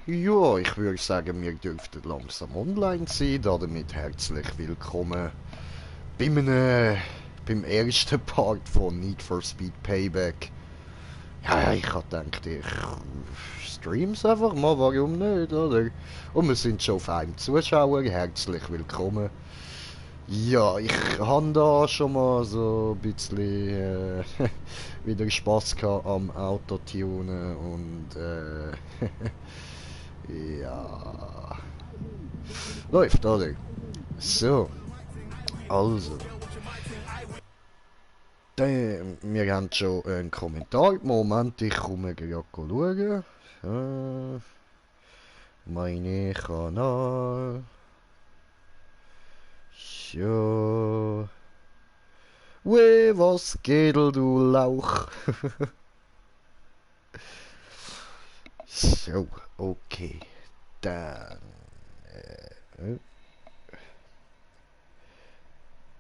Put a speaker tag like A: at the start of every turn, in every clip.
A: Ja, ich würde sagen, wir dürften langsam online sein. Damit herzlich willkommen beim, beim ersten Part von Need for Speed Payback. Ja, ich hab gedacht, ich stream's einfach mal, warum nicht, oder? Und wir sind schon auf einem Zuschauer, herzlich willkommen. Ja, ich habe da schon mal so ein bisschen wieder Spaß gehabt am Autotunen und ja, läuft, oder? So, also, wir haben schon einen Kommentar. Moment, ich komme gerade schauen. Meine Kanal. So. Weh, was geht, du Lauch? So, okay. Dann.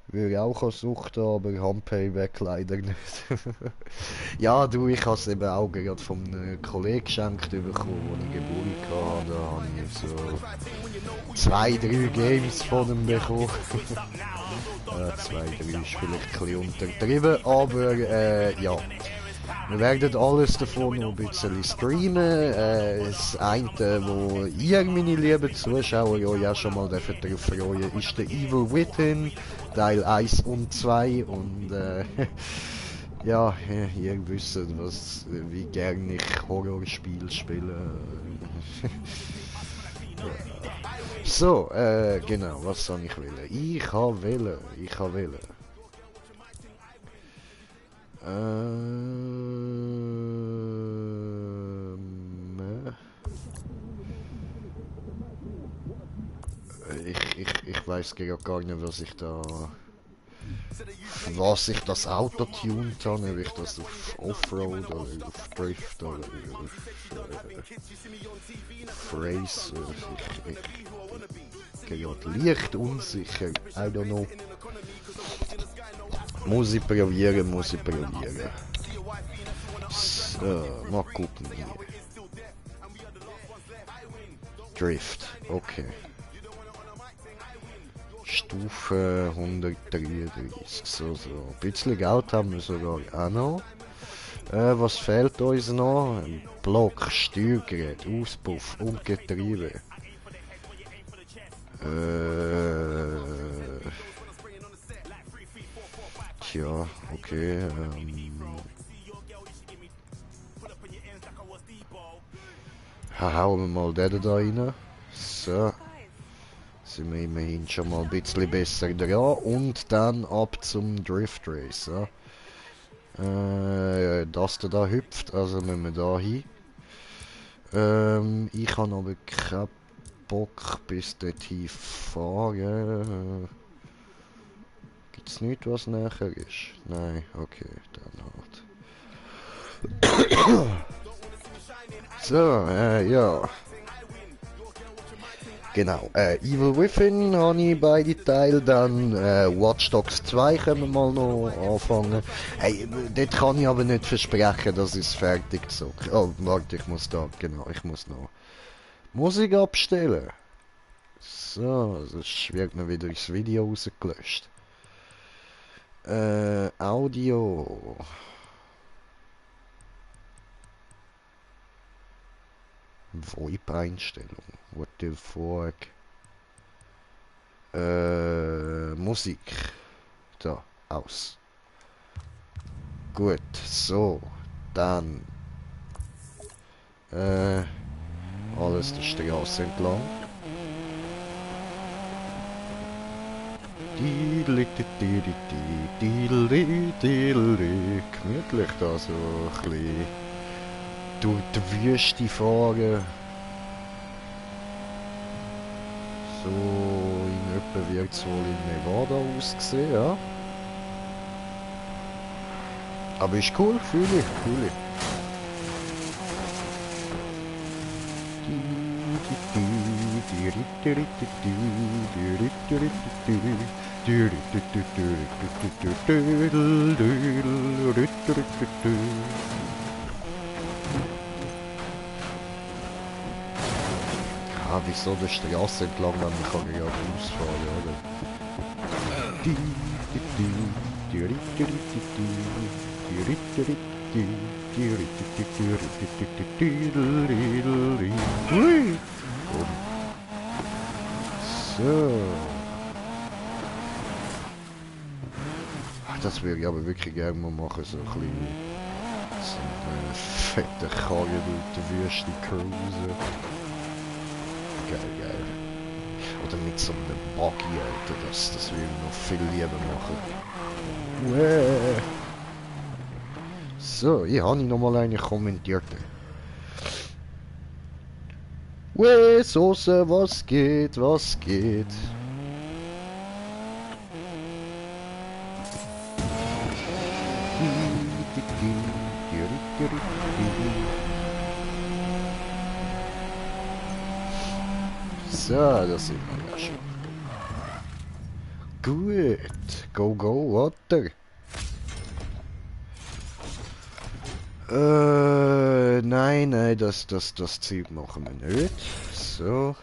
A: Würde auch eine Sucht haben, aber Handpayback leider nicht. Ja, du, ich habe es eben auch gerade von einem Kollegen geschenkt bekommen, den ich Geburtstag hatte. Da habe ich so 2, 3 Games von ihm bekommen. 2, 3 ist vielleicht ein bisschen untertrieben, aber ja. Wir werden alles davon noch ein bisschen streamen. Das eine, wo ihr, meine lieben Zuschauer, euch ja schon mal darauf freuen, ist der Evil Within, Teil 1 und 2. Und ja, ihr wisst, wie gern ich Horrorspiele spiele. So, genau, was soll ich wählen? Ich habe wählen. Ich weiß gar nicht, was ich das Auto tuned habe, ob ich das auf Offroad oder auf Drift oder auf Race. Ich gerade leicht unsicher. I don't know. Muss ich probieren. So, mal gucken hier. Drift, okay. Stufe 133, so. Ein bisschen Geld haben wir sogar auch noch. Was fehlt uns noch? Ein Block, Steuergerät, Auspuff und Getriebe. Tja, okay. Hauen wir mal den da rein. So. Sind wir immerhin schon mal ein bisschen besser dran. Und dann ab zum Drift Race. Ja. Dass der da hüpft, also müssen wir da hin. Ich habe aber keinen Bock bis dorthin fahren. Gibt's nichts, was näher ist? Nein, okay, dann halt. So, ja. Genau, Evil Within habe ich beide Teile, dann Watch Dogs 2 können wir mal noch anfangen. Hey, dort kann ich aber nicht versprechen, dass ich es fertig zocke. Oh, warte, ich muss noch Musik abstellen. So, sonst wird mir wieder das Video rausgelöscht. Audio. VoIP-Einstellung. What the fuck? Musik. Da, aus. Gut, so. Dann. Alles der Straße entlang. Gemütlich da so ein bisschen durch die Wüste fahren. So in etwa wird es wohl in Nevada aussehen, ja. Aber ist cool, fühle ich. Ah, wieso der Straße entlang, wenn ich kann gerade ausfahren, oder? Hui. So. Ach, das würde ich aber wirklich gerne mal machen, so ein bisschen so eine fette Karre durch die Wüste cruisen. Geil, geil. Oder mit so einem Buggy, Alter, das würde ich noch viel lieber machen. Uäh. So, hier habe ich nochmal eine kommentiert. Uäh, Soße, was geht, was geht? So, das sind wir ja schon. Gut, go, go, weiter. Nein, nein, das Ziel machen wir nicht. So.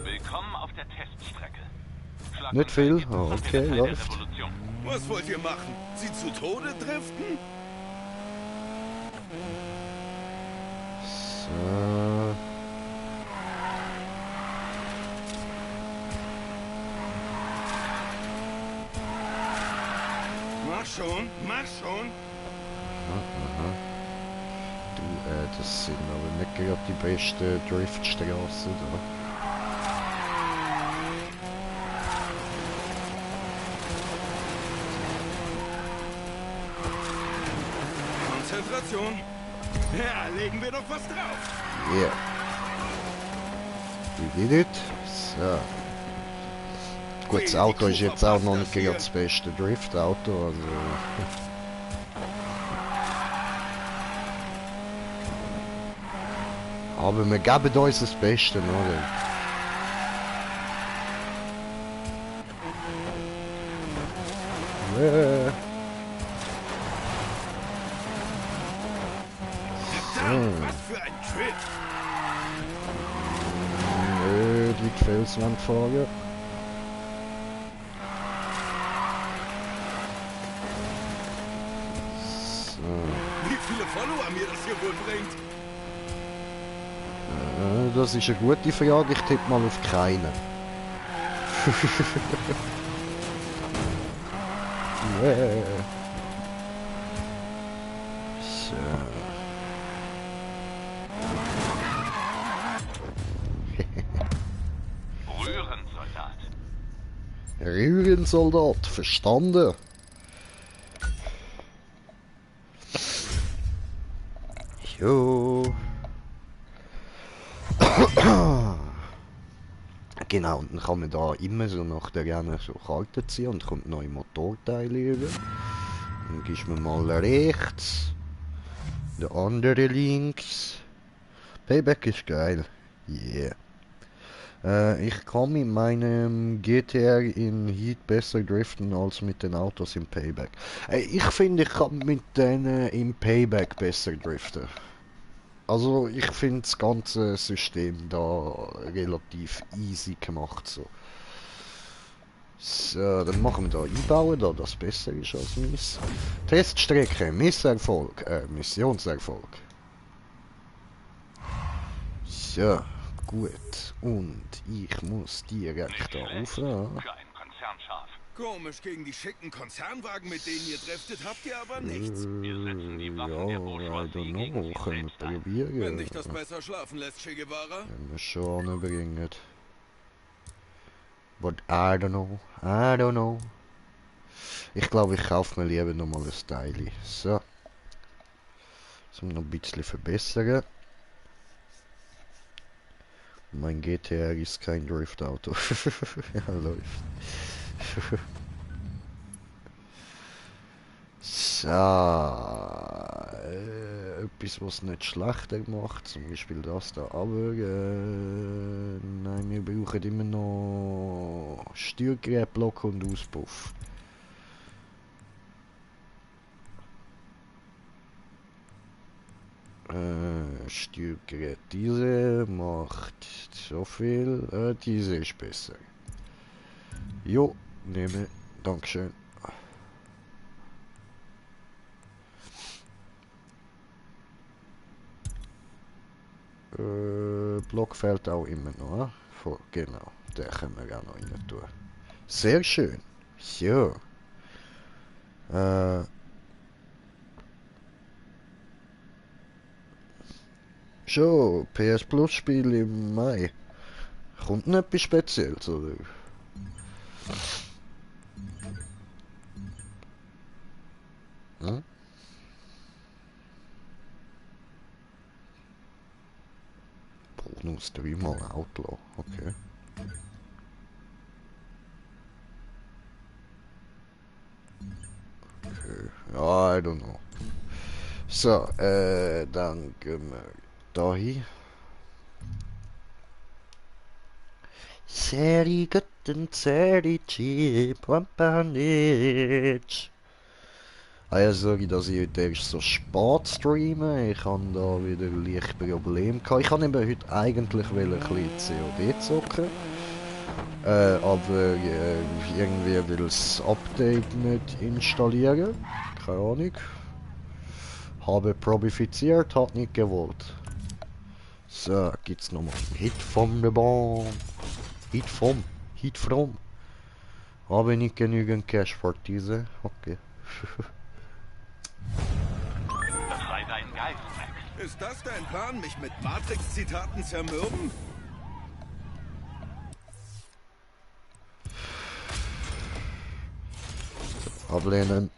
B: Willkommen auf der Teststrecke. Schlag
A: Nicht
B: und
A: viel?
B: Fell gibt
A: Oh,
B: es
A: okay,
B: den Teil der
A: läuft.
B: Revolution.
C: Was wollt ihr machen? Sie zu Tode driften?
A: So.
C: Mach schon, mach schon.
A: Aha. Du, das sind aber nicht gerade die besten Driftstraßen da.
C: Konzentration. Ja, legen wir doch was drauf.
A: Yeah. We did it. So. Gut, das Auto ist jetzt auch noch nicht gerade das beste Drift-Auto, also... Aber wir geben uns das Beste, oder? Yeah.
C: Verdammt, was für ein Trip.
A: Nö, die Felswand fahren. So.
C: Wie viele Follower mir das hier wohl bringt?
A: Das ist eine gute Frage, ich tippe mal auf keinen. Yeah. So.
B: Röhrensoldat.
A: Rührensoldat, verstanden? Jo. Genau, und dann kann man da immer so nach der Rennen so Karten ziehen und kommt neue Motorteile über. Dann gibst man mal rechts, der andere links. Payback ist geil. Yeah. Ich kann mit meinem GTR in Heat besser driften als mit den Autos im Payback. Ich finde, ich kann mit denen im Payback besser driften. Also ich finde das ganze System da relativ easy gemacht so. So, dann machen wir da einbauen, da das besser ist als meins. Teststrecke, Missionserfolg. So, gut. Und ich muss direkt da rauf.
B: Für einen Konzernschaf.
C: Komisch, gegen die schicken Konzernwagen, mit denen ihr driftet, habt ihr aber nichts.
B: Wir setzen die Waffen der
A: Ja, I
B: Bourgeoisie
A: don't
B: gegen
A: know,
B: sie
A: können wir
B: selbst ein.
A: probieren.
C: Wenn dich das besser schlafen lässt, Che Guevara.
A: Wenn wir schon anbringen. But I don't know, I don't know. Ich glaube, ich kaufe mir lieber nochmal ein Teil. So. Das noch ein bisschen verbessern. Mein GTR ist kein Driftauto. Ja, läuft. So. Etwas, was nicht schlechter macht. Zum Beispiel das da. Aber nein, wir brauchen immer noch Steuergerät, Block und Auspuff. Steuergerät. Diese macht so viel. Diese ist besser. Jo, nehme. Dankeschön. Block fehlt auch immer noch. Genau, den können wir auch noch rein tun. Sehr schön. So. Schon, PS Plus Spiel im Mai. Kommt nicht etwas Spezielles, oder? Hm? Bonus 3-mal Outlaw, okay. Okay, ja, I don't know. So, dann gehen wir da hin. Sehr guten Chip, Wampanic. Ah ja, sorry, dass ich heute erst so spät streame. Ich habe da wieder leicht Probleme gehabt. Ich habe eben heute eigentlich ein bisschen COD zocken. Aber irgendwie will das Update nicht installieren. Keine Ahnung. Habe probifiziert, hat nicht gewollt. So, gibt's nochmal Hit von der Bahn. Hit from. Habe nicht genügend Cash für diese. Okay.
B: Befrei deinen Geist, Max.
C: Ist das dein Plan, mich mit Matrix-Zitaten zermürben?
A: Ablehnen.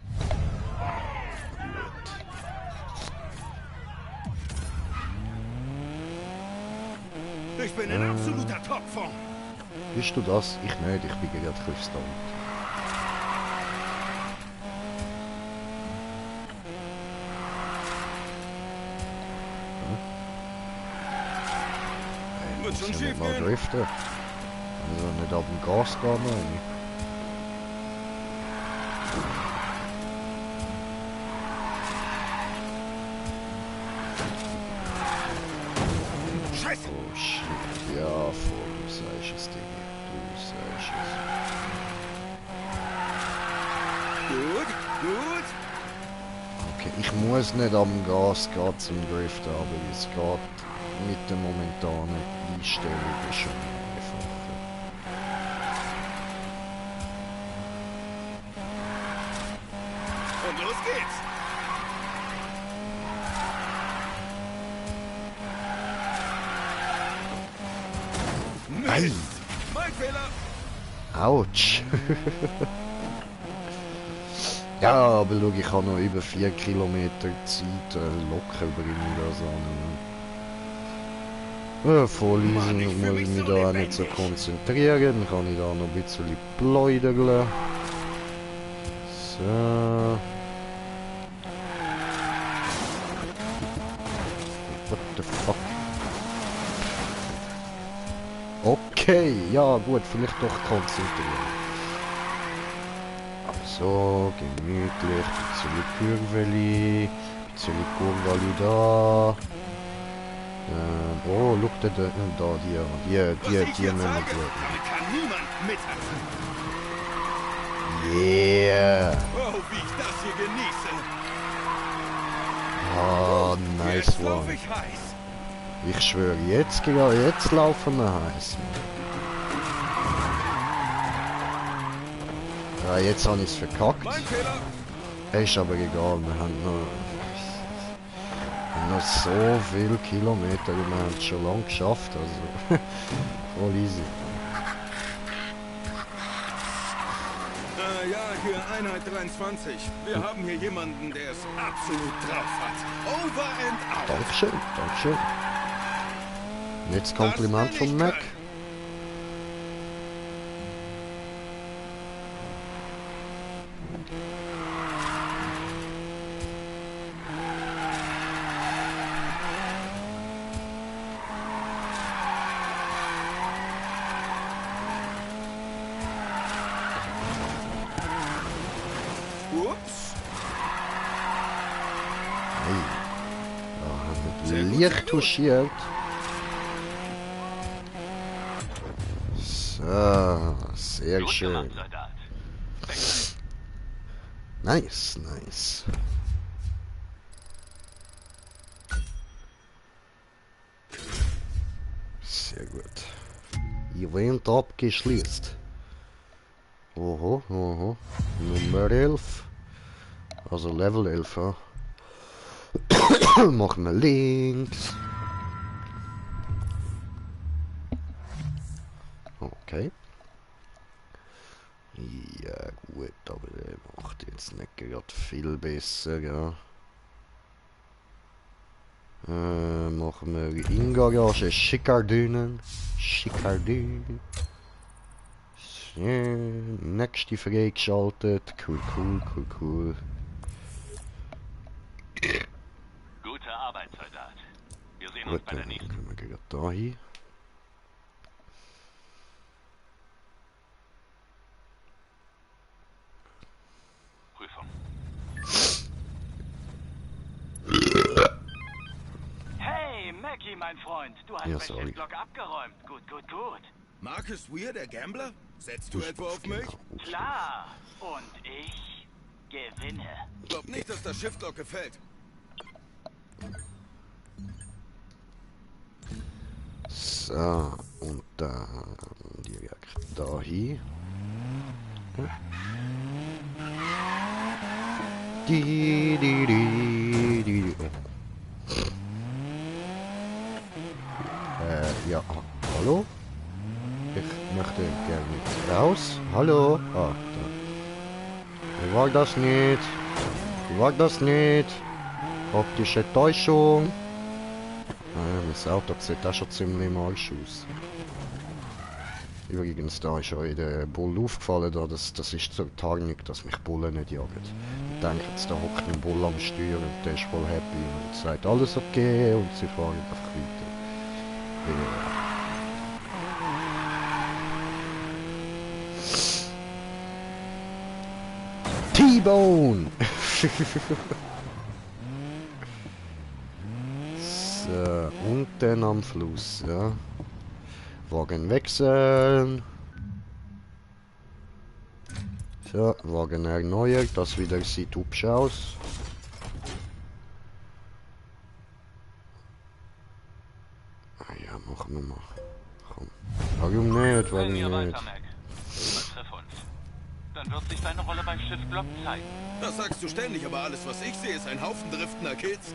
C: Ich bin in absoluter Topform.
A: Bist du das? Ich nicht, ich bin gerade Christoph.
C: Wird schon
A: Ich
C: schief
A: mal
C: gehen.
A: driften. Also nicht auf dem Gas gehen, meine ich.
C: Scheiße.
A: Oh shit, ja, voll, du sagst es, Digga. Du sagst es.
C: Gut.
A: Okay, ich muss nicht am Gas gehen zum Driften, aber es geht mit der momentanen Einstellung schon einfacher.
C: Und los geht's.
A: Ei.
C: Mein Fehler.
A: Autsch! Ja, aber schau, ich habe noch über 4 Kilometer Zeit locker bringen oder so. Voll easy,
C: Mann, ich
A: muss
C: fühl
A: ich
C: mich
A: mich
C: so
A: da auch nicht so
C: lebendig.
A: konzentrieren, dann kann ich da noch ein bisschen pläudern. So. What the fuck? Okay, ja gut, vielleicht doch konzentrieren. So, gemütlich, bisschen Kurveli, bisschen Kurveli da. Oh, schau da,
C: Was ich
A: die
C: hier
A: müssen wir
C: zeige,
A: schauen.
C: damit kann niemand mithalten.
A: Yeah!
C: Oh, wie ich das hier genieße.
A: Ah, nice
C: Jetzt lauf
A: one.
C: ich heiß.
A: Ich schwöre, jetzt laufen wir heiß. Ja, jetzt habe ich es verkackt.
C: Mein Fehler.
A: Ist aber egal, wir haben noch so viele Kilometer, wir haben es schon lange geschafft, also voll easy.
C: Ja, hier Einheit 23. Wir haben hier jemanden, der es absolut drauf hat. Over and out.
A: Dankeschön, Dankeschön. Und jetzt Kompliment
C: Das will
A: von
C: ich
A: Mac.
C: können. Ups.
A: Hey, da haben wir leicht touchiert. So, sehr
B: Gut
A: schön.
B: gemacht, Soldat.
A: Nice, nice. Sehr gut. Event abgeschlossen. Oho, oho. Nummer 11. Also Level 11, ja. Machen wir links. Okay. Ja gut, aber der macht jetzt nicht gerade viel besser, ja. Machen wir in Garage Schickardünen. Schickardünen. So, nächste freigeschaltet. Cool, cool, cool, cool.
B: Gute Arbeit, Soldat. Wir sehen uns
A: Gut,
B: bei der
A: dann
B: nächsten
A: können wir gerade da hin.
B: Prüfung. Hey, Mackie, mein Freund. Du hast
A: Ja,
B: mein
A: sorry.
B: Shiftlock abgeräumt. Gut, gut, gut.
C: Marcus Weir, der Gambler? Setzt du etwa auf mich?
B: Klar. Und ich gewinne.
C: Glaub nicht, dass das Shiftlock gefällt.
A: So, und dann direkt da hin. Die. Ja, hallo? Ich möchte gerne raus. Hallo? Ah, da. Ich war das nicht. Ich war das nicht. Optische Täuschung. Ah, mein Auto sieht auch schon ziemlich im Arsch aus. Übrigens, da ist euch der Bull aufgefallen, da, das ist zur Tarnung, dass mich Bullen nicht jagen. Ich denke jetzt, da hockt ein Bull am Steuer und der ist voll happy und sagt, alles okay und sie fahren einfach weiter. Ja. T-Bone! So, unten am Fluss, ja. Wagen wechseln. So, Wagen erneuert, das wieder sieht hübsch aus. Ah ja, machen wir mal. Komm. Warum nicht, warum
B: Bring mir
A: nicht?
B: weiter, Mac. Übertriff uns. Dann wird sich deine Rolle beim Shiftlock zeigen.
C: Das sagst du ständig, aber alles, was ich sehe, ist ein Haufen driftender Kids.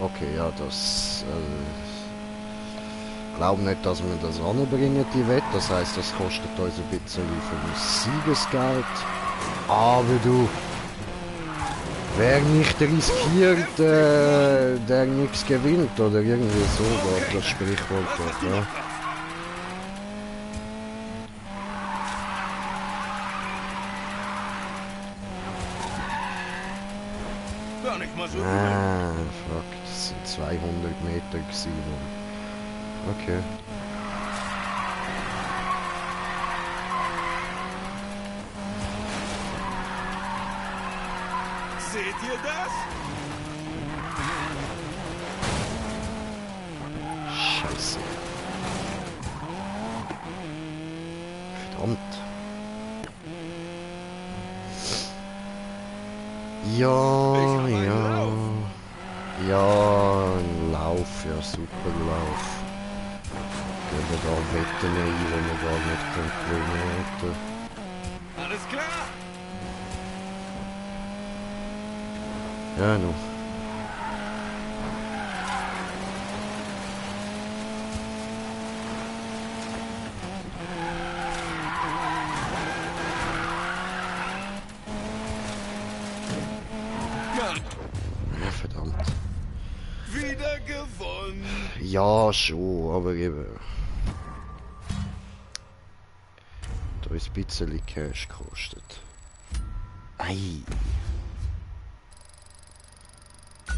A: Okay, ja, das... glaub nicht, dass wir das anbringen, die Wette. Das heißt, das kostet uns ein bisschen vom Siegesgeld. Aber du... Wer nicht riskiert, der nichts gewinnt. Oder irgendwie so geht das Sprichwort doch, ja.
C: Gar nicht mal so.
A: Ah, fuck, das sind 200 Meter gewesen. Okay.
C: Seht ihr das?
A: Scheiße. Verdammt. Ja, ja. Ja, ein Lauf, ja, super Lauf. Gehen wir da Wetten ein, wo wir gar nicht gewinnen hätten.
C: Alles klar?
A: Ja, nu. Ja, verdammt.
C: Wieder gewonnen.
A: Ja, schon, aber eben. Da ist ein bisschen Cash gekostet. Ei.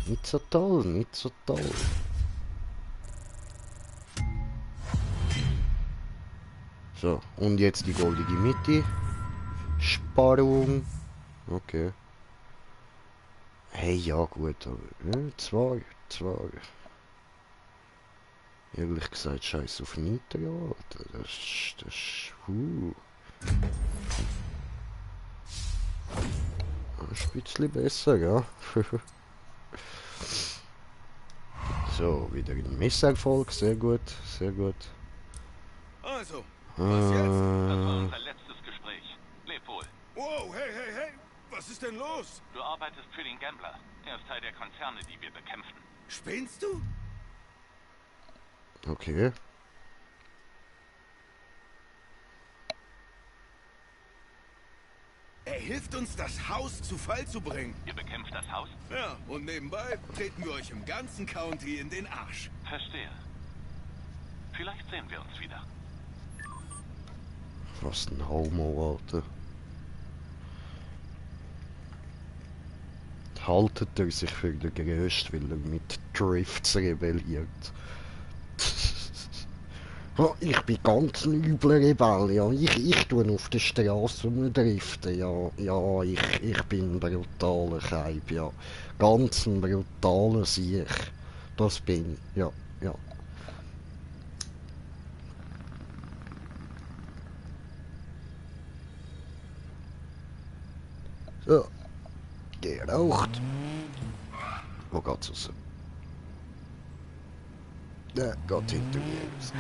A: Nicht so toll, nicht so toll. So, und jetzt die goldige Mitte. Sparung. Okay. Hey, ja gut, aber... zwei. Ehrlich gesagt, scheiß auf Nitro, Alter. Das ist... Das ist ein bisschen besser, ja. So, wieder ein Misserfolg, sehr gut, sehr gut.
C: Also, was jetzt?
B: Das war unser letztes Gespräch. Leb wohl.
C: Wow, hey, was ist denn los?
B: Du arbeitest für den Gambler. Er ist Teil der Konzerne, die wir bekämpfen.
C: Spinnst du?
A: Okay.
C: Er hilft uns, das Haus zu Fall zu bringen.
B: Ihr bekämpft das Haus?
C: Ja, und nebenbei treten wir euch im ganzen County in den Arsch.
B: Verstehe. Vielleicht sehen wir uns wieder.
A: Was ein Homo, Alter. Haltet er sich für den Größten, weil er mit Drifts rebelliert. Ja, ich bin ganz ein übler Rebell, ja. Ich tue auf der Straße driften, ja. Ich bin ein brutaler Keib, ja. Ganz ein brutaler Sieg. Das bin ich, ja. So. Geraucht. Wo geht's raus? Der geht hinter mir raus.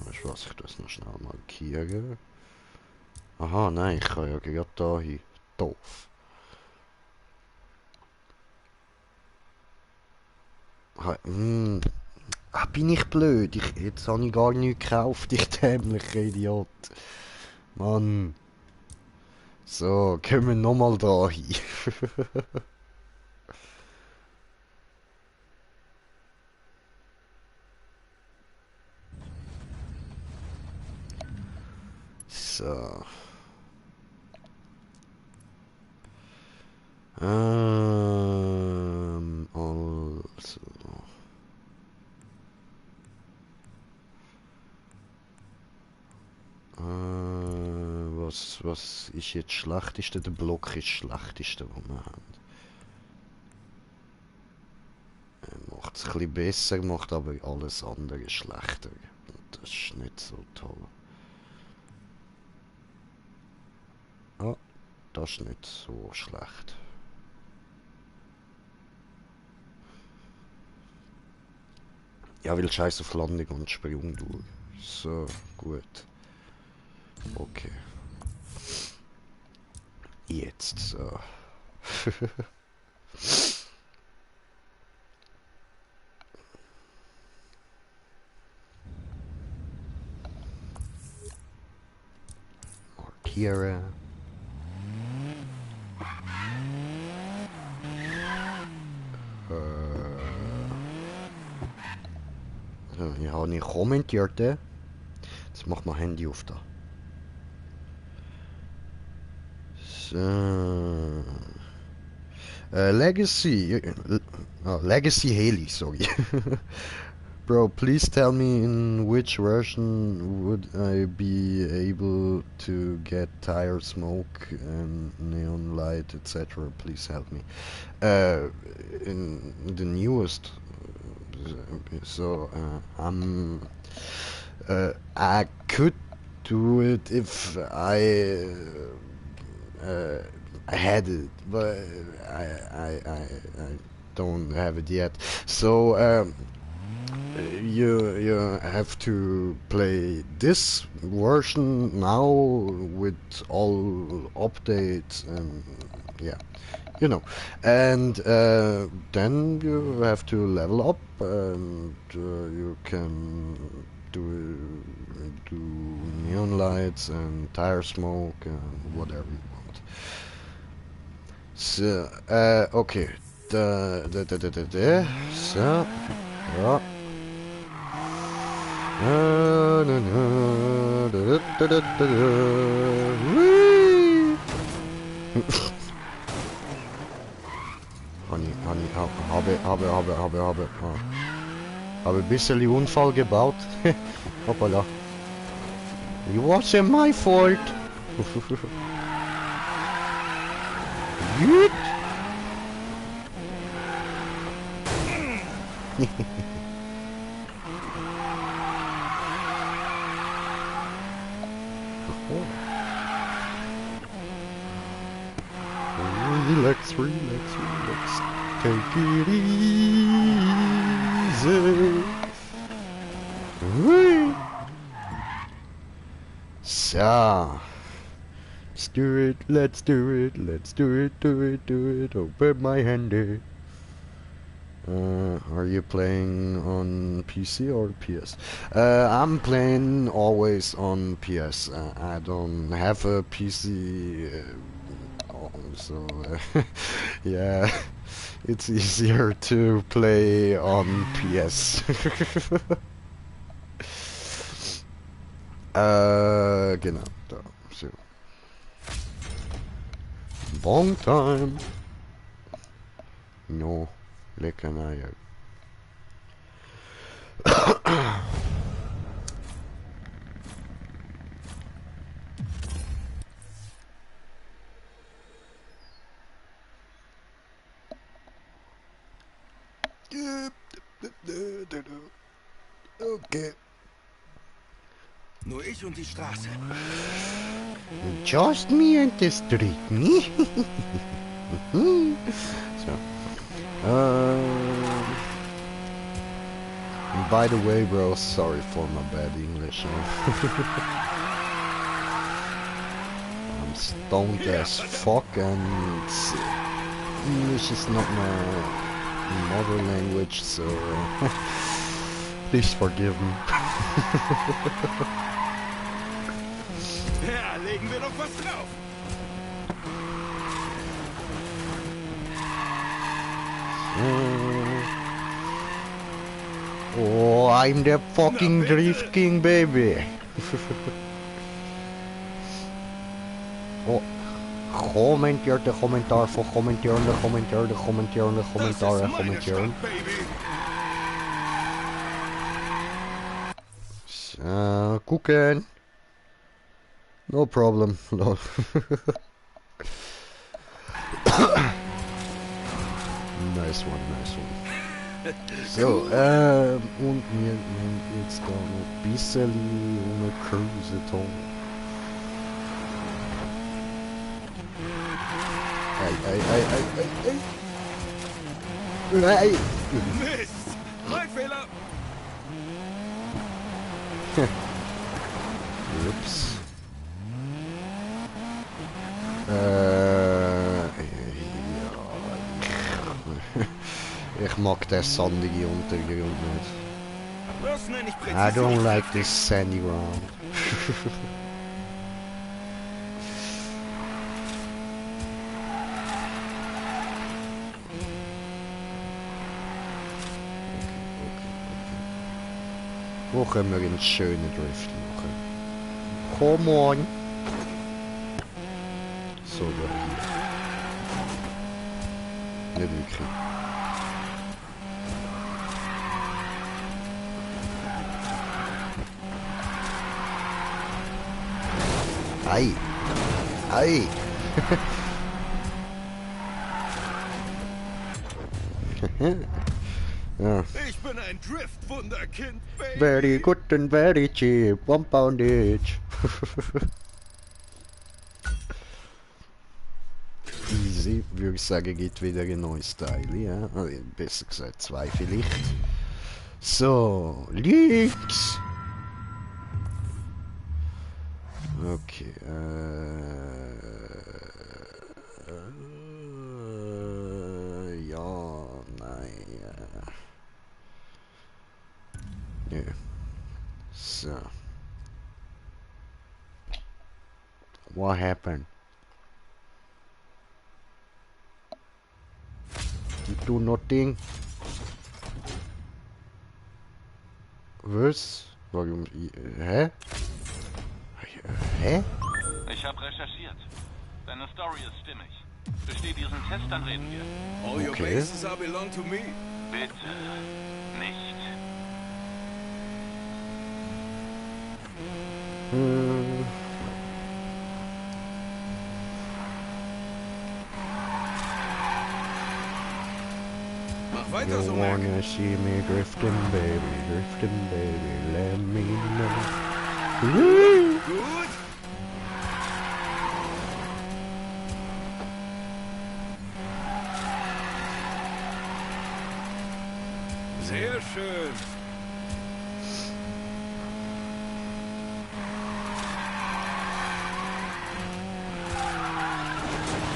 A: Weißt du was, ich das noch schnell markieren. Aha, nein, ich kann ja gerade da hin. Doof. Bin ich blöd? Jetzt habe ich gar nichts gekauft, ich dämlicher Idiot. Mann. So, können wir nochmal da hin. So. Also. Was ist jetzt das Schlechteste? Der Block ist das Schlechteste, was wir haben. Macht es ein bisschen besser, macht aber alles andere schlechter. Und das ist nicht so toll. Ah, das ist nicht so schlecht. Ja, weil Scheiß auf Landung und Sprung durch. So, gut. Okay. Jetzt so. Markieren. Ja, habe ich kommentiert. Jetzt macht mein Handy auf da. So. Legacy. Legacy Haley, sorry. Bro, please tell me in which version would I be able to get tire smoke and neon light, etc. Please help me. In the newest. So, I could do it if I had it, but I don't have it yet. So you have to play this version now with all updates and yeah, you know, and then you have to level up and you can do neon lights and tire smoke and whatever you want. So, okay. So, ja. Habe. Ah. Habe ein bisschen Unfall gebaut. Hoppala. It wasn't my fault. Gut. Relax. Take it easy. Whee. So. Let's do it. Open my handy. Are you playing on PC or PS? I'm playing always on PS. I don't have a PC, so yeah, it's easier to play on PS. Genau, da, so. Long time. No. Lecker Eier. Okay.
C: Nur ich und die Straße.
A: Just me and the street, me. So. By the way, bro, sorry for my bad English. I'm stoned as fuck, and English is not my mother language, so please forgive me.
C: Ja, legen wir doch was drauf.
A: Oh, I'm the fucking Drift King, baby. Oh, commenteer de commentaar voor commentaren. Koeken. No problem. Lol. Nice one. So, und wir nehmen jetzt da noch ein bisschen eine Cruise Ton. Ei.
C: Mist! Mein Fehler!
A: Ups. Ich mag den sandige Untergrund nicht.
C: Das nenne ich
A: I
C: Präzision.
A: don't like this sandy ground. Wo können wir einen schönen Drift machen? Come on! So, da hier. Nicht wirklich. Ei! Ja.
C: Ich bin ein Drift-Wunderkind, Baby.
A: Very good and very cheap, £1 each. Easy, würde ich sagen, geht wieder ein neues Teil, ja. Besser gesagt, 2 vielleicht. So, links. Okay, ja, nein, nö. So. What happened? You do nothing. Was? Warum? Hä? Hä?
B: Ich habe recherchiert. Deine Story ist stimmig. Besteh diesen Test, dann reden wir.
C: All your
A: Okay.
C: bases are belong to me.
B: Bitte. Nicht.
C: Mach weiter
A: You
C: so, Mac.
A: wanna see me drifting, baby, let me know.
C: Gut. Sehr schön.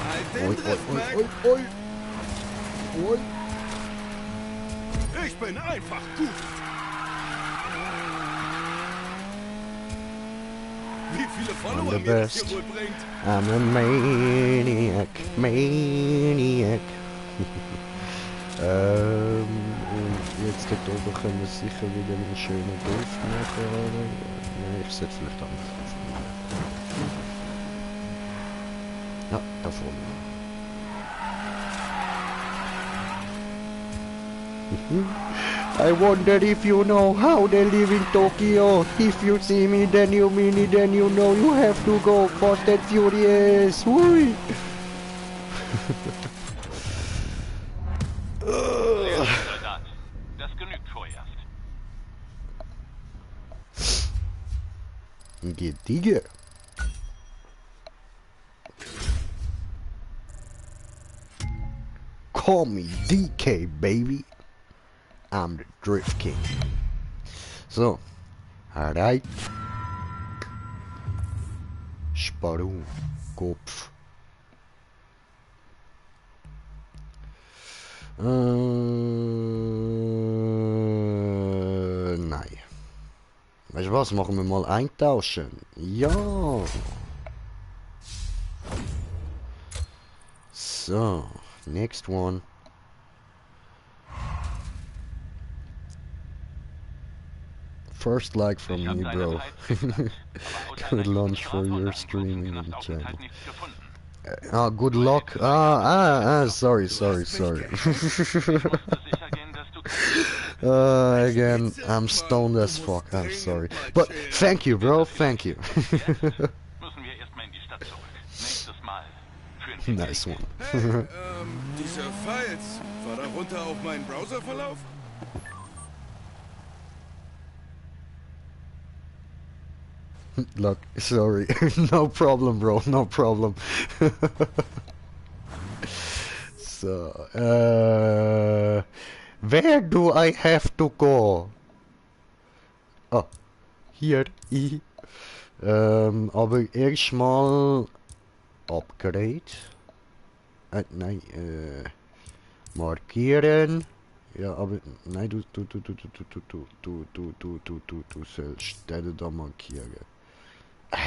C: Halt den
A: Oi,
C: Drift,
A: oi,
C: Mac.
A: oi, oi, oi.
C: Ich bin einfach gut. Wie viele Follower
A: the
C: mir das
A: best.
C: hier wohl bringt.
A: I'm a maniac. Und jetzt dort oben können wir sicher wieder einen schönen Duft machen, oder? Ja, ich sollte vielleicht anders aufnehmen. Ja, da vorne. I wonder if you know how they live in Tokyo. If you see me, then you mean it, then you know you have to go fast and furious. Hui.
B: Sehr gut, Soldat. Das genügt vorerst.
A: Gedige. Call me DK, baby. I'm the Drift King. So. Alright. Sparrow. Kopf. Nein. Weißt du was? Machen wir mal eintauschen. Ja. So. Next one. First like from
B: Ich hab
A: me,
B: deine
A: bro.
B: Zeit geknackt, aber außer
A: Good
B: einer
A: lunch
B: guten
A: for
B: Strafe und
A: your
B: einem
A: streaming
B: kurzen
A: channel.
B: Knaftaufenthalt nichts gefunden.
A: Ah, good luck. Sorry.
B: Ich musste sicher gehen, dass du
A: Again, I'm stoned as fuck. I'm sorry. But thank you, bro. Thank you.
B: müssen wir erstmal in die Stadt zurück. Nächstes Mal führen wir
A: Nice one.
C: Hey, diese Files. War darunter auch mein Browserverlauf?
A: Look, sorry. No problem, bro. No problem. So, where do I have to go? Oh, hier. Aber erstmal Upgrade. Nein, markieren. Ja, aber nein, du sollst Stelle da markieren.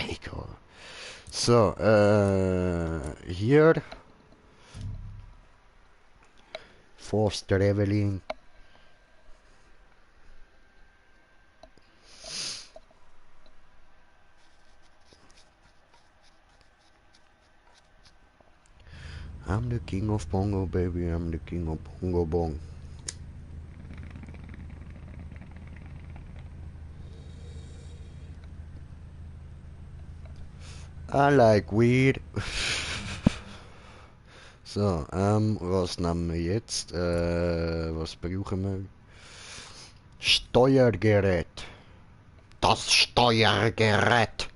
A: Egal. So, hier. Forced Traveling. I'm the king of Bongo, baby. I'm the king of Bongo Bong. I like weed. So, was nehmen wir jetzt? Was brauchen wir? Steuergerät. Das Steuergerät.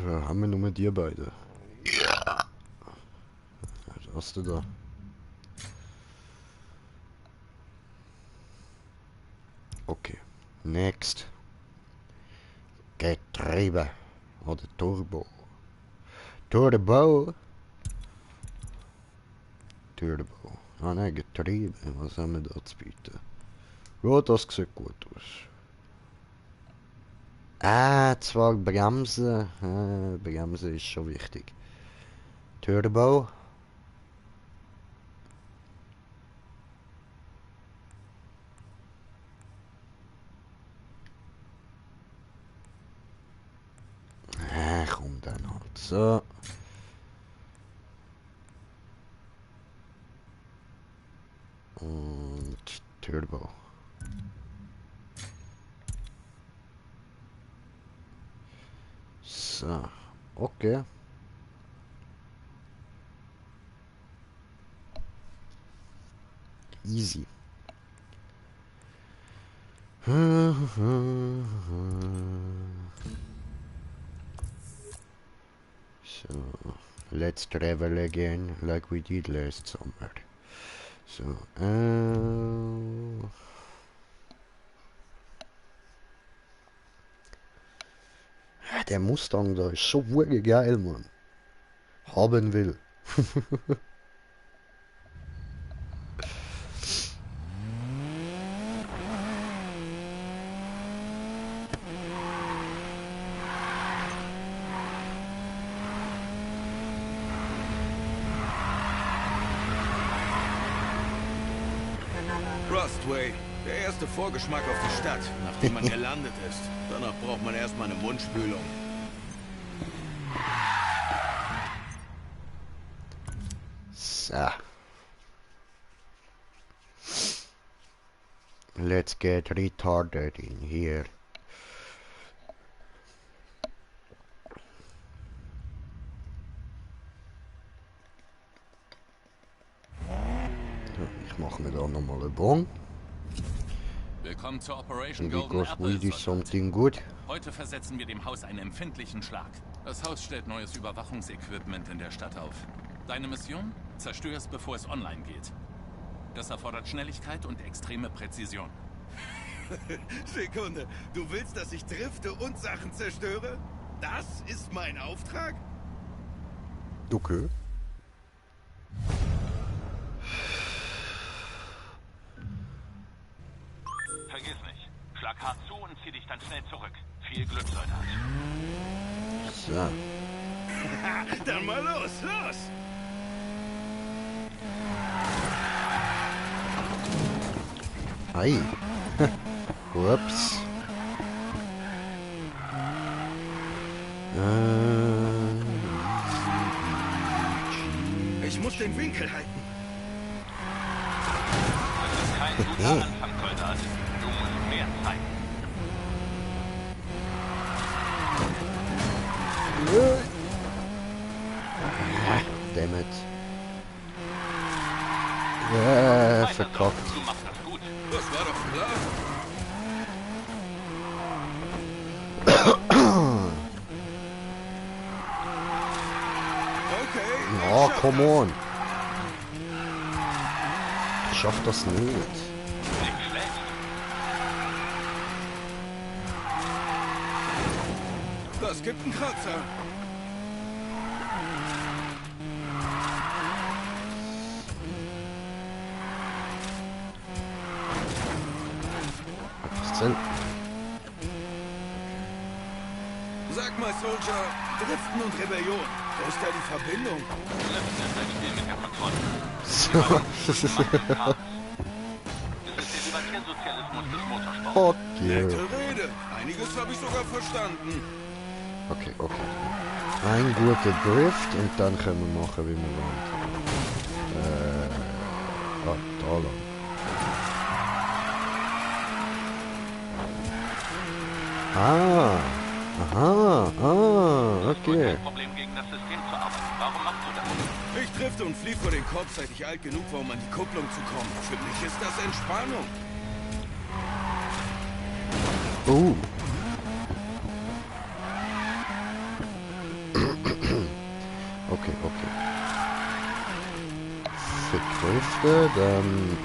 A: Haben wir nur die beiden? Ja. Was hast du da? Okay. Next. Getriebe. Oder Turbo. Turbo. Turbo. Ah nein, Getriebe. Was haben wir da zu bieten? Ja, das sieht gut aus. Zwar Bremsen. Bremsen ist schon wichtig. Turbo. So. Und Turbo. So. Okay. Easy. So, let's travel again like we did last summer. So, der Mustang da ist so wirklich geil, Mann. Haben will.
C: Rustway, der erste Vorgeschmack auf die Stadt, nachdem man gelandet ist. Danach braucht man erstmal eine Mundspülung.
A: So. Let's get retarded in here. Ich mache mir da nochmal einen Bon.
D: Willkommen zur Operation
A: Because
D: Golden
A: we
D: Apple,
A: did
D: Soldat.
A: something good.
D: Heute versetzen wir dem Haus einen empfindlichen Schlag. Das Haus stellt neues Überwachungsequipment in der Stadt auf. Deine Mission? Zerstör es, bevor es online geht. Das erfordert Schnelligkeit und extreme Präzision.
C: Sekunde, du willst, dass ich drifte und Sachen zerstöre? Das ist mein Auftrag?
A: Okay.
B: Vergiss nicht. Schlag hart zu und zieh dich dann schnell zurück. Viel Glück, Soldat.
A: So.
C: Dann mal los, los!
A: Ei. Ups.
C: Ich muss den Winkel halten.
B: Das ist kein guter Anfang, Soldat. Du musst mehr zeigen.
A: Damn it.
B: Weiter so.
A: Verkackt.
B: Du machst das gut.
C: Das war doch klar. Okay. ich
A: Ja,
C: schaff
A: come
C: das.
A: on. Ich schaff das nicht.
B: Nicht schlecht.
C: Das gibt einen Kratzer.
A: Was denn?
C: Sag mal, Soldier, Driften und Rebellion, wo ist da die Verbindung?
B: Driften ist ein Spiel mit der Kontrolle.
A: So.
B: Es ist der Debatiersozialismus des Motorsports.
A: Okay.
C: Nette Rede. Einiges habe ich sogar verstanden.
A: Okay, okay. Ein guter Drift und dann können wir machen, wie wir wollen. Da lang. Ah. Aha. Okay.
B: Kein Problem, gegen das System zu arbeiten. Warum machst du das?
C: Ich drifte und flieh vor den Korb, seit ich alt genug war, um an die Kupplung zu kommen. Für mich ist das Entspannung.
A: Oh. Okay, okay. Für dann,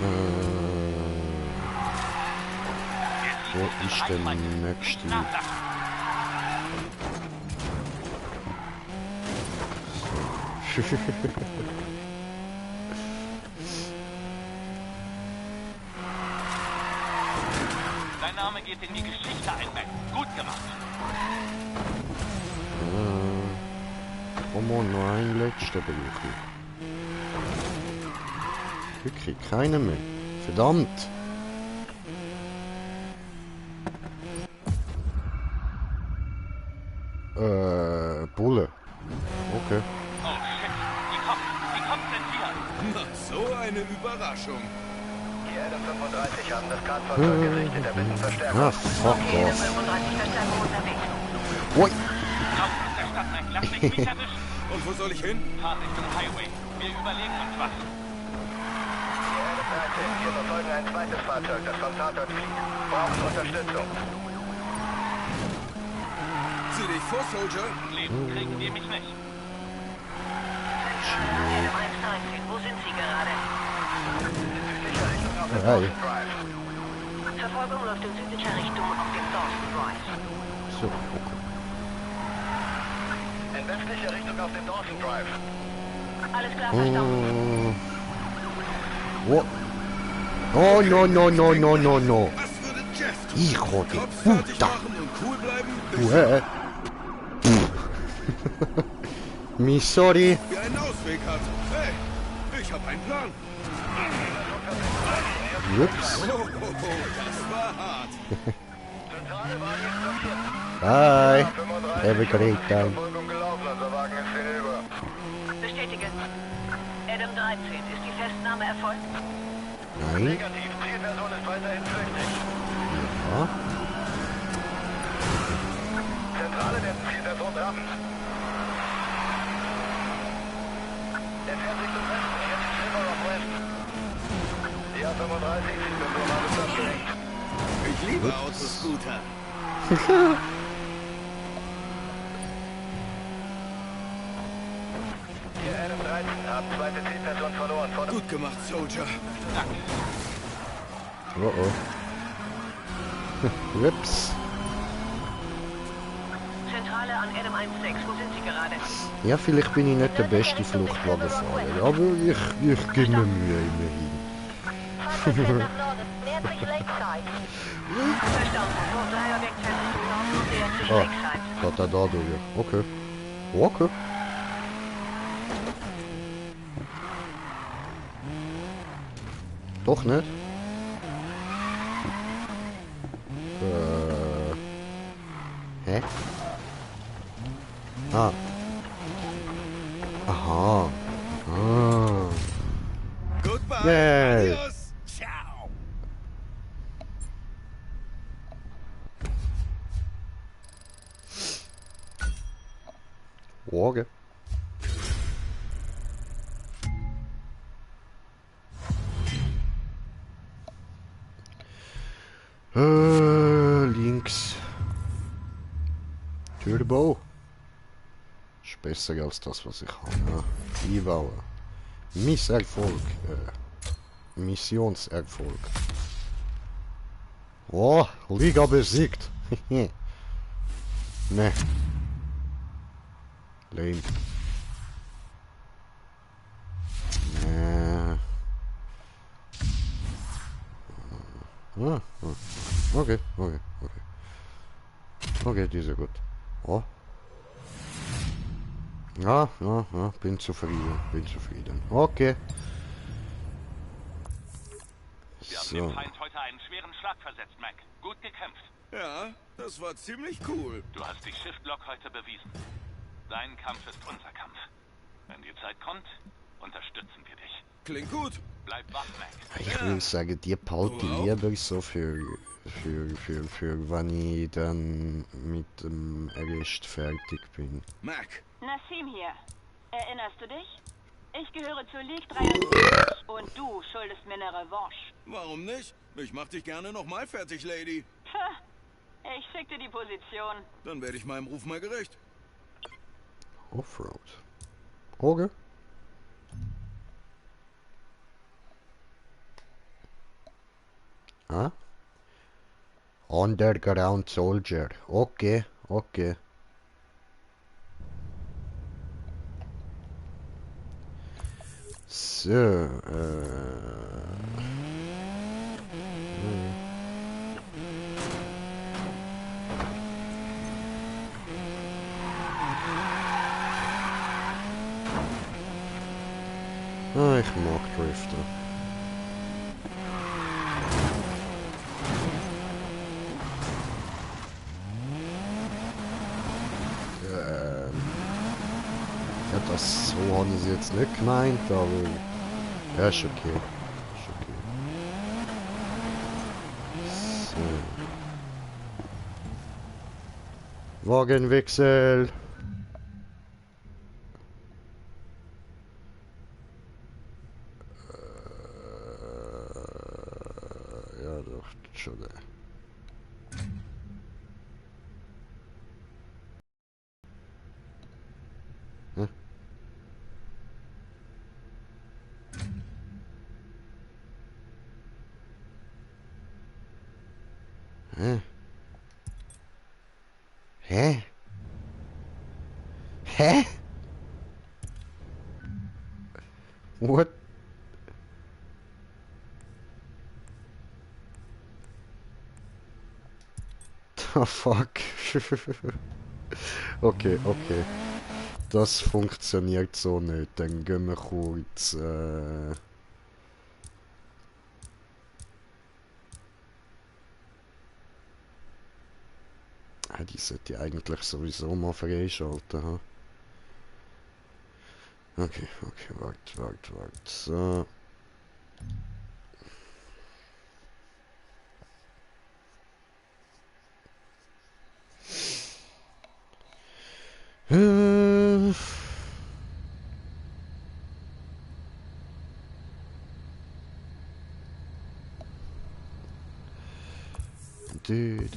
A: wo ist denn nächste?
B: Dein Name geht in die Geschichte ein, Mac. Gut gemacht.
A: Komm on, nur ein letzter Besuch. Ich krieg keine mehr. Verdammt! Bulle. Okay.
B: Oh shit, die Cops sind hier.
C: Na, so eine Überraschung.
E: Die Adam 35 haben das Kranfahrzeug gesichtet, er bitten Verstärkung.
A: Ah, fuck
F: Okay,
A: off.
F: 35 Verstärkung unterwegs.
A: Ui.
B: Draußen ist der Stadtneck, lass mich nicht erwischen.
C: Und wo soll ich hin?
B: Fahr Richtung Highway. Wir überlegen uns was.
E: Die Adam 13, wir verfolgen ein zweites Fahrzeug, das vom Tatort fliegt. Brauchen Unterstützung.
C: Zieh dich vor, Soldier.
B: Leben kriegen die mich nicht.
F: Adam 119, wo sind Sie gerade?
E: Südlicher Richtung auf dem
A: Hey.
E: Dawson Drive.
F: Verfolgung läuft in südlicher Richtung auf dem Dawson Drive.
A: So, okay.
E: In westlicher Richtung auf dem Dawson Drive.
F: Alles klar, verstanden.
A: Oh. Oh, no, no, no, no, no, no.
C: Was würde Jeff tun?
A: Hijo de
C: Kopf fertig
A: puta.
C: machen und cool bleiben, bis
A: Ué. Mi sorry.
C: er einen Ausweg hat. Hey, ich habe einen Plan.
A: Ups.
C: Oh, das war hart.
E: Zentrale war jetzt blockiert.
A: Bye.
E: 35
A: Have a great time.
E: Verfolgung gelaufen, unser Wagen ist hinüber.
F: Bestätige. Adam 13, ist die Festnahme erfolgt?
A: Nein.
E: Negativ, Zielperson ist weiterhin flüchtig.
A: Ja.
E: Zentrale der Zielperson rammen. Er fährt Richtung Westen, jetzt River of West. Die A35, Zielperson alles abgelenkt.
C: Ich liebe Autoscooter.
E: Die Adam 13 haben zweite Zielperson verloren. Vor
C: Gut gemacht, Soldier.
A: Oh oh. Ups.
F: Zentrale an Adam 16, wo sind Sie gerade?
A: Ja, vielleicht bin ich nicht der beste Fluchtwagenfahrer, aber ich gebe mir Mühe immerhin.
F: Fahrzeug nach Norden, nähert sich Lakeside. Verstanden, so 3 Objekt Richtung Norden und nähert sich
A: Ah,
F: Lakeside.
A: geht er da durch? Okay. Okay. Doch nicht? Hä? Ah. Aha. Ah.
C: Goodbye.
A: Yay.
C: Adios. Ciao.
A: Morgen. Links. Turbo. Ist besser als das, was ich habe. Ja. Einbauen. Misserfolg. Missionserfolg. Oh, Liga besiegt. Ne. Lame. Ah, ah. Okay. Okay, die ist ja gut. Oh. Ja, bin zufrieden. Okay.
B: Wir haben dem
A: So.
B: Feind heute einen schweren Schlag versetzt, Mac. Gut gekämpft.
C: Ja, das war ziemlich cool.
B: Du hast dich Shift-Lock heute bewiesen. Dein Kampf ist unser Kampf. Wenn die Zeit kommt, unterstützen wir dich.
C: Klingt gut.
B: Bleib wach, Mac.
A: Ich würde sagen, die behalte ich lieber so für wenn ich dann mit dem Arrest fertig bin.
C: Mac,
G: Nassim hier. Erinnerst du dich? Ich gehöre zur League 73 und du schuldest mir eine Revanche.
C: warum nicht? Ich mach dich gerne nochmal fertig, Lady.
G: Pah, ich schick dir die Position.
C: Dann werde ich meinem Ruf mal gerecht.
A: Offroad. Okay. Ah? Underground Soldier. Okay. So, ich mag Driften. Ja, das so habe ich es jetzt nicht gemeint, aber ja, ist okay. Ist okay. So. Wagenwechsel. Ja, doch, schon. Hm? Hä? Hä? Hä? What? The fuck? Okay, okay. Das funktioniert so nicht. Dann gehen wir kurz. Die sollte ich eigentlich sowieso mal freischalten. Ha? Okay, okay, warte. So. Äh. Du.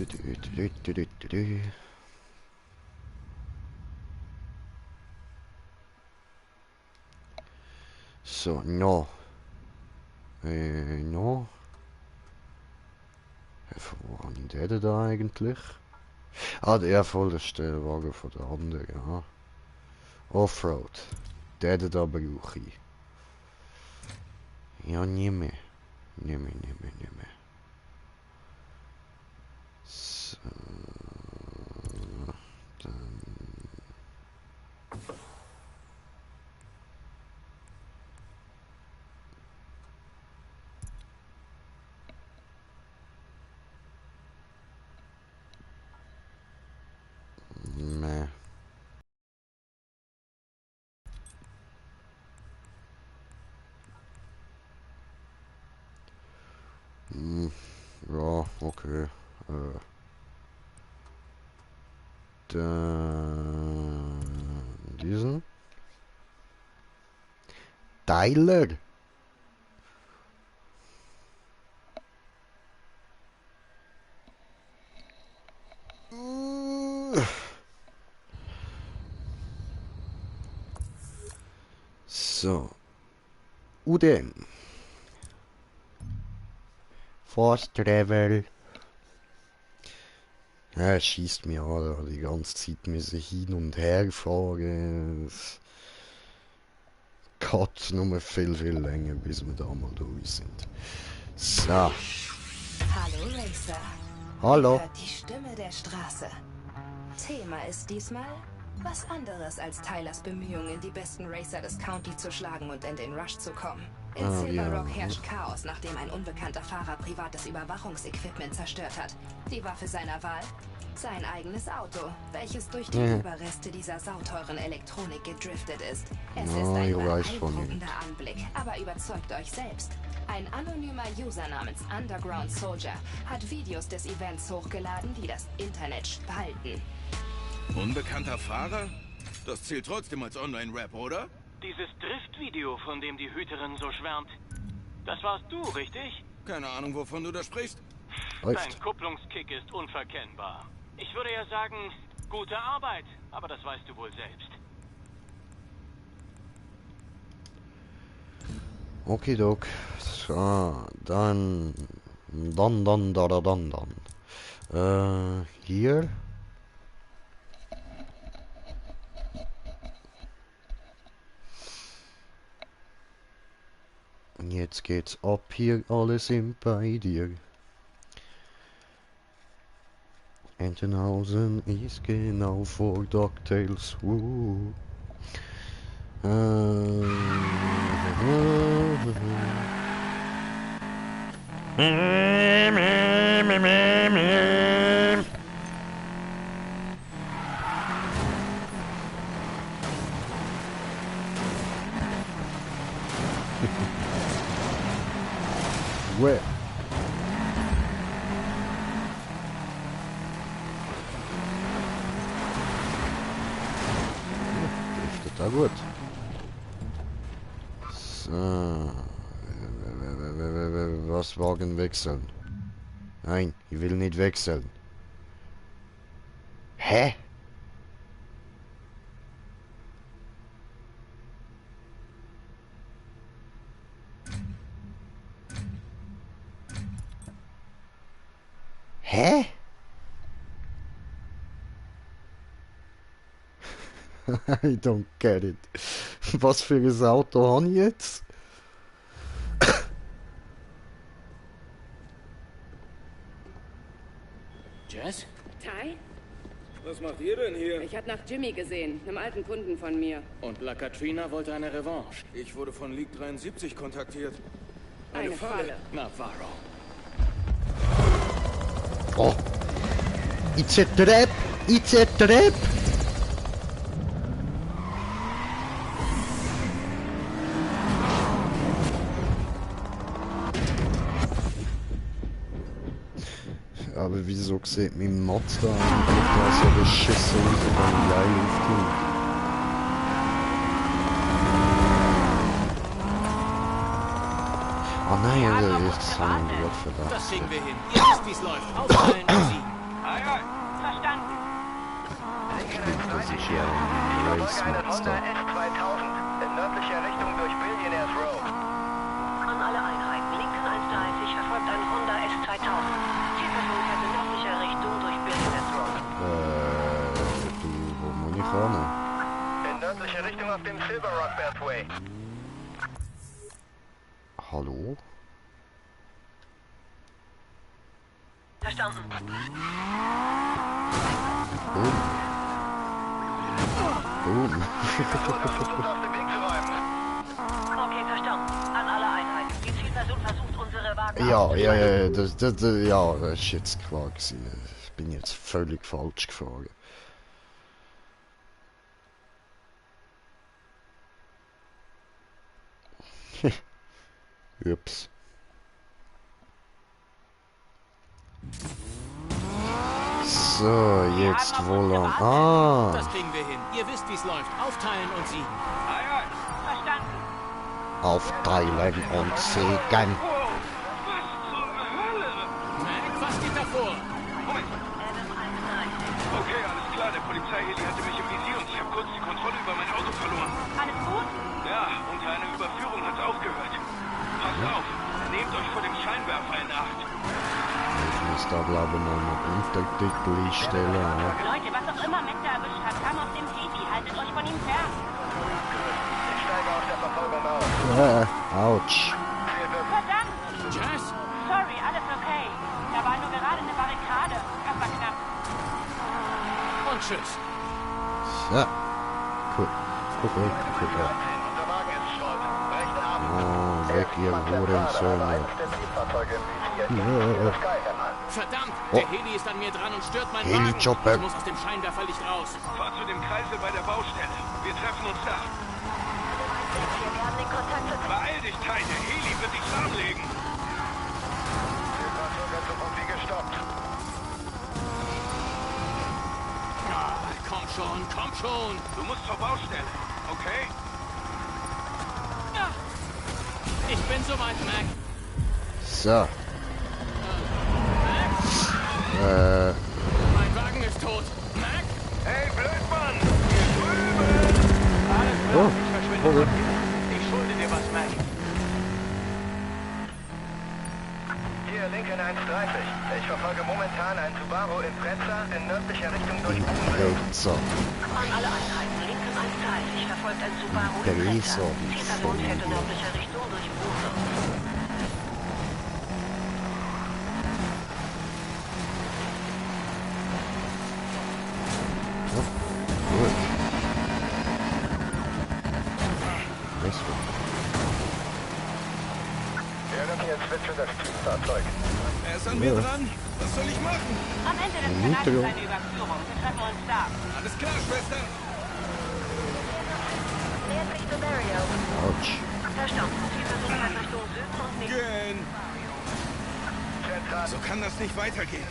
A: So, no. No. Wo haben die denn da eigentlich? Ah, der vorderste Wagen von der anderen, ja. Offroad. Der da brauche ich. Ja, nehme. Nehme. So. Dann. Meh. Ja, okay. Dann diesen. Tyler. So. Uden. Fast Travel. Ja, er schießt mir an, die ganze Zeit müssen hin und her fahren. Es geht nur viel länger, bis wir da mal durch sind. So.
H: Hallo Racer.
A: Hallo.
H: Ihr hört die Stimme der Straße. Thema ist diesmal was anderes als Tylers Bemühungen, die besten Racer des County zu schlagen und in den Rush zu kommen. In Silver Rock herrscht Chaos, nachdem ein unbekannter Fahrer privates Überwachungsequipment zerstört hat. Die Waffe seiner Wahl? Sein eigenes Auto, welches durch die Überreste dieser sauteuren Elektronik gedriftet ist. Es ist ein beeindruckender Anblick, aber überzeugt euch selbst. Ein anonymer User namens Underground Soldier hat Videos des Events hochgeladen, die das Internet spalten.
C: Unbekannter Fahrer? Das zählt trotzdem als Online-Rap, oder?
B: Dieses Drift-Video, von dem die Hüterin so schwärmt, das warst du, richtig?
C: Keine Ahnung, wovon du da sprichst.
B: Dein Kupplungskick ist unverkennbar. Ich würde ja sagen, gute Arbeit, aber das weißt du wohl selbst.
A: Okidok. So, dann. Hier. Jetzt geht's ab hier, alle sind bei dir. Entenhausen ist genau vor DuckTales. Ruhe. Dürfte da gut. So. Was Wagen wechseln? Nein, ich will nicht wechseln. Hä? Hä? I don't get it. Was für ein Auto habe ich jetzt?
I: Jess?
J: Ty?
C: Was macht ihr denn hier?
J: Ich habe nach Jimmy gesehen, einem alten Kunden von mir.
I: Und La Katrina wollte eine Revanche.
C: Ich wurde von League 73 kontaktiert.
J: Eine Falle.
I: Navarro.
A: Oh. It's a trap! It's a trap! Aber wieso sieht mein Mazda eigentlich da so beschissen aus, wenn ich geil auftue? Oh nein, jetzt haben wir Gott verdacht.
I: Das kriegen wir hin. Ihr wisst, wie's läuft. Aufteilen und sie.
G: Verstanden.
A: Das ist ja ein Race
E: Eine Honda
A: Mazda.
E: S2000 in nördlicher Richtung durch Billionaires Road.
F: An alle Einheiten. Linken 130 verfolgt ein Honda S2000. Zielperson fährt in nördlicher Richtung durch Billionaires Road.
A: Wo muss ich hin?
E: In nördlicher Richtung auf dem Silver Rock Beltway.
A: Hallo?
F: Verstanden.
A: Boom. Boom.
E: Versucht aus dem Weg zu räumen.
F: Okay, verstanden. An alle Einheiten. Die Zielperson versucht, unsere Wagen
A: Ja,
F: aufzuspüren.
A: das ist jetzt klar gewesen. Ich bin jetzt völlig falsch gefahren. Ups. So, jetzt wo lang? Ah,
I: Das kriegen wir hin. Ihr wisst, wie's läuft. Aufteilen und sie.
G: Verstanden.
A: aufteilen und sägen.
I: Mac, was geht da vor?
C: Okay, alles klar. Der Polizeiheli hatte mich im Visier und ich habe kurz die Kontrolle über mein Auto verloren.
G: Alles gut?
C: Ja, unter einer Überführung hat's aufgehört. Passt auf, nehmt euch vor dem Scheinwerfer in Acht.
A: Ich muss da glaube ich noch einen Untertitel einstellen. Ja.
G: Leute, was auch immer Mac da erwischt hat, kam aus dem Heli. Haltet euch von ihm fern.
E: Ich steige aus der Verfolgung aus.
A: Autsch.
G: Verdammt!
I: Jess?
G: Sorry, alles okay. Da war nur gerade eine Barrikade. Das war knapp.
I: Und tschüss.
A: Ja. Cool. Okay.
E: Unser Wagen ist Schrott. Rechte ab.
A: Oh, weg ihr Hurensöhne.
E: Intensivfahrzeuge im Visier. Skyham an.
I: Verdammt,
A: Oh.
I: der Heli ist an mir dran und stört meinen Wagen.
A: Heli-Chopper.
I: Ich muss aus dem Scheinwerferlicht raus.
C: Fahr zu dem Kreisel bei der Baustelle. Wir treffen uns da.
F: Wir haben den Kontakt zur
C: Beeil dich, Ty. Der Heli wird dich lahmlegen.
E: Das Fahrzeug hat so gut wie gestoppt.
I: Komm schon.
C: Du musst zur Baustelle, okay?
I: Ja. Ich bin soweit, Mac.
A: So.
I: Mein Wagen ist tot. Mac?
C: Hey, Blödmann! Hier drüben! Alles klar, ich verschwinde von hier. Ich schulde dir was, Mac.
E: Hier, Lincoln 130. Ich verfolge momentan einen Subaru Impreza in nördlicher Richtung durch Buchensee.
A: So.
F: An alle Einheiten. Linken 130 verfolgt ein Subaru
A: Impreza,
F: Impreza.
A: wie
F: Zielperson
A: voll.
F: fährt in nördlicher Richtung durch Buchensee.
A: Gut. Das wird.
E: Wir haben hier Switch das Zielfahrzeug.
C: Er ist an mir dran. Was soll ich machen?
G: Am Ende des
A: Minute,
G: Kanals
A: ja.
G: eine Überführung. Wir treffen uns da.
C: Alles klar, Schwester.
F: Nähert sich Bavario.
A: Autsch.
F: Verstanden. Zielperson
C: So kann das nicht weitergehen.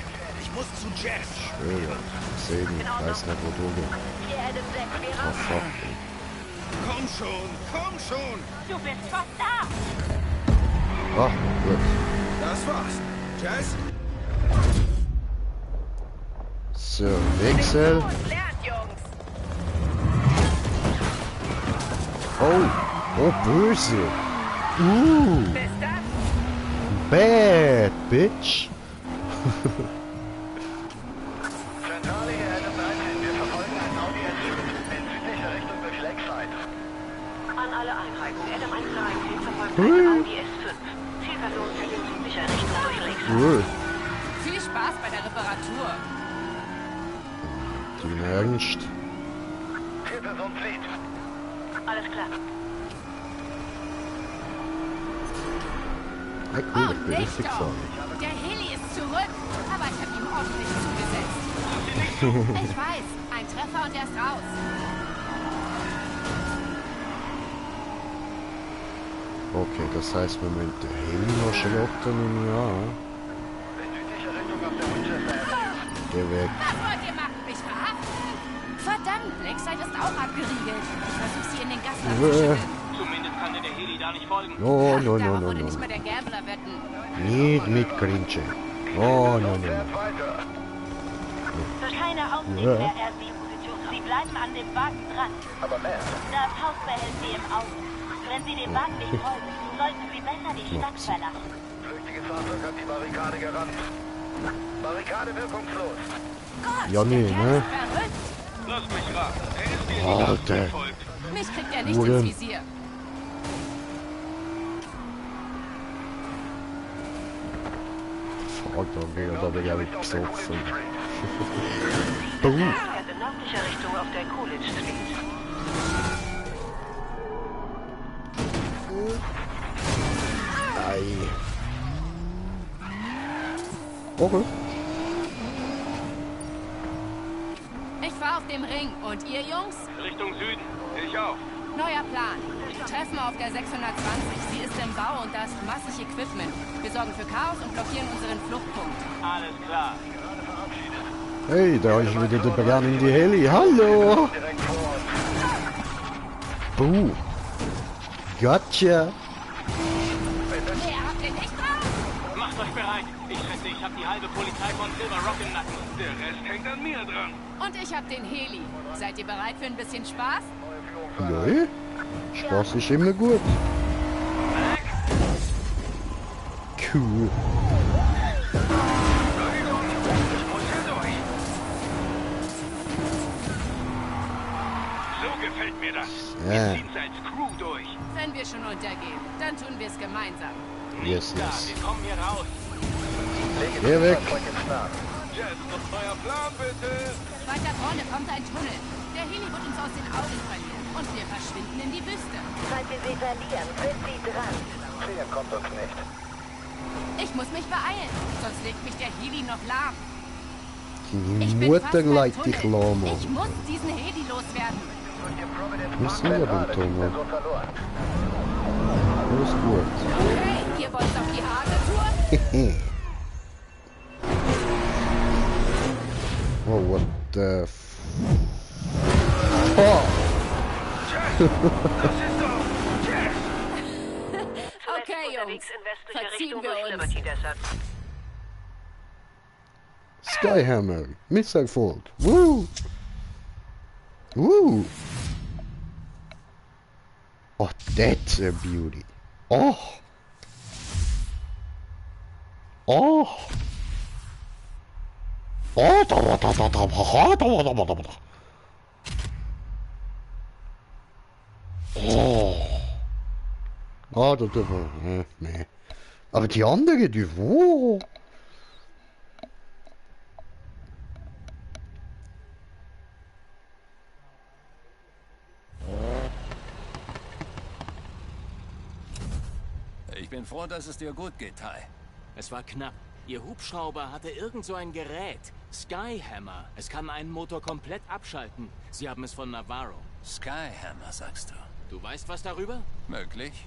C: Ich muss zu Jess.
A: Schön. Sehen, ich weiß nicht, wo du bist.
F: Hier, Adam 6, wir
A: Oh,
F: haben...
A: fuck.
C: Komm schon, komm schon.
G: Du bist fast da.
A: Ach, gut.
C: Das war's. Jess?
A: So, Wechsel.
F: Lernt, Jungs.
A: Oh, oh, böse.
F: Bis dann.
A: Bad, bitch.
E: Zentrale hier, Adam 13. Wir verfolgen einen Audi S5 in südlicher Richtung durch Lakeside.
F: An alle Einheiten. Adam 113 verfolgt einen Audi S5. Zielperson fährt in südlicher Richtung durch Lakeside.
A: Cool.
J: Viel Spaß bei der Reparatur.
A: Im Ernst.
E: Zielperson flieht.
F: Alles klar.
A: Ja, cool, ich bin richtig gefahren.
J: Der Heli ist zurück, aber ich habe ihm ordentlich zugesetzt. Ich weiß, ein Treffer und er ist raus.
A: Okay, das heißt, wir müssen den Heli noch schlotten und ja.
E: In südlicher Richtung auf der Winchester Avenue.
A: Geh weg.
J: Was wollt ihr machen? Mich verhaften? Verdammt, Lakeside ist auch abgeriegelt. Ich versuche sie in den Gassen abzuschütteln.
B: Zumindest kann dir der Heli da nicht folgen.
A: No, no, no,
J: Darauf
A: no,
J: würde
A: no.
J: nicht mal der Gambler wetten.
A: Nicht mit Grinchen. Oh, no, no,
E: Fährt
A: no.
E: weiter.
G: Keine Ausweg mehr, RC-Position. Sie bleiben an dem Wagen dran.
E: Aber mehr.
G: Das Haus behält Sie im Auge. Wenn Sie dem Wagen nicht folgen, sollten Sie besser die Stadt verlassen.
E: Flüchtiges Fahrzeug hat die Barrikade gerammt. Barrikade wirkungslos.
J: Gott,
A: Ja, nee,
J: der Kerl
A: ne?
J: ist verrückt.
B: Lass mich raten. Er ist dir
A: Alter.
B: gefolgt.
J: Mich kriegt er nicht
A: Wo
J: ins
A: denn?
J: Visier.
A: Alter, da bin ich aber gesoffen.
F: Fährt in nördlicher Richtung auf der Coolidge Street.
A: Ei. Okay.
J: Ich fahr auf dem Ring. Und ihr Jungs?
B: Richtung Süden. Ich auch.
J: Neuer Plan. Treffen wir auf der 620. Sie ist im Bau und da ist massig Equipment. Wir sorgen für Chaos und blockieren unseren Fluchtpunkt.
B: Alles klar.
A: Hey, da ist wieder der Bran in die Heli. Hallo!
E: Direkt vor uns.
A: Buh. Gotcha.
J: Nee, habt ihr nicht drauf?
B: Macht euch bereit. Ich schätze, ich habe die halbe Polizei von Silver Rock im Nacken. Der Rest hängt an mir dran.
J: Und ich hab den Heli. Seid ihr bereit für ein bisschen Spaß?
A: Ja, Spaß ist immer gut. Cool.
B: So gefällt mir das.
A: Ja.
B: Wir ziehen's als Crew durch.
J: Wenn wir schon untergehen, dann tun wir es gemeinsam.
A: Yes,
B: Ja,
A: yes.
B: wir kommen hier raus.
A: Geh weg.
B: Jess, euer Plan bitte.
J: Weiter vorne kommt ein Tunnel. Der Heli wird uns aus den Augen verlieren. Und wir verschwinden in die Wüste.
F: Falls wir sie verlieren, sind Sie dran.
E: Sehen kommt uns nicht.
J: Ich muss mich beeilen, sonst legt mich der Heli noch lahm.
A: Deine
J: Ich bin
A: Mutter
J: fast beim
A: leitet dich
J: Tunnel.
A: lahm
J: Ich
A: an.
J: muss diesen Heli loswerden.
A: Wir sind ja beim Tunnel. Alles gut.
J: Okay, ihr wollt auf die harte Tour?
A: Oh, what the fuck?
J: Okay, Jungs.
F: Unterwegs in westlicher
J: Verziehen
F: Richtung
J: wir
F: durch
J: uns.
F: Liberty Desert.
A: Skyhammer. Misserfolg. Woo! Woo! Oh, that's a beauty. Oh! Oh! Oh, Oh. Ah, das nee. Aber die andere, die wo?
D: Ich bin froh, dass es dir gut geht, Ty.
I: Es war knapp. Ihr Hubschrauber hatte irgend so ein Gerät. Skyhammer. Es kann einen Motor komplett abschalten. Sie haben es von Navarro.
D: Skyhammer, sagst du?
I: Du weißt was darüber?
D: Möglich.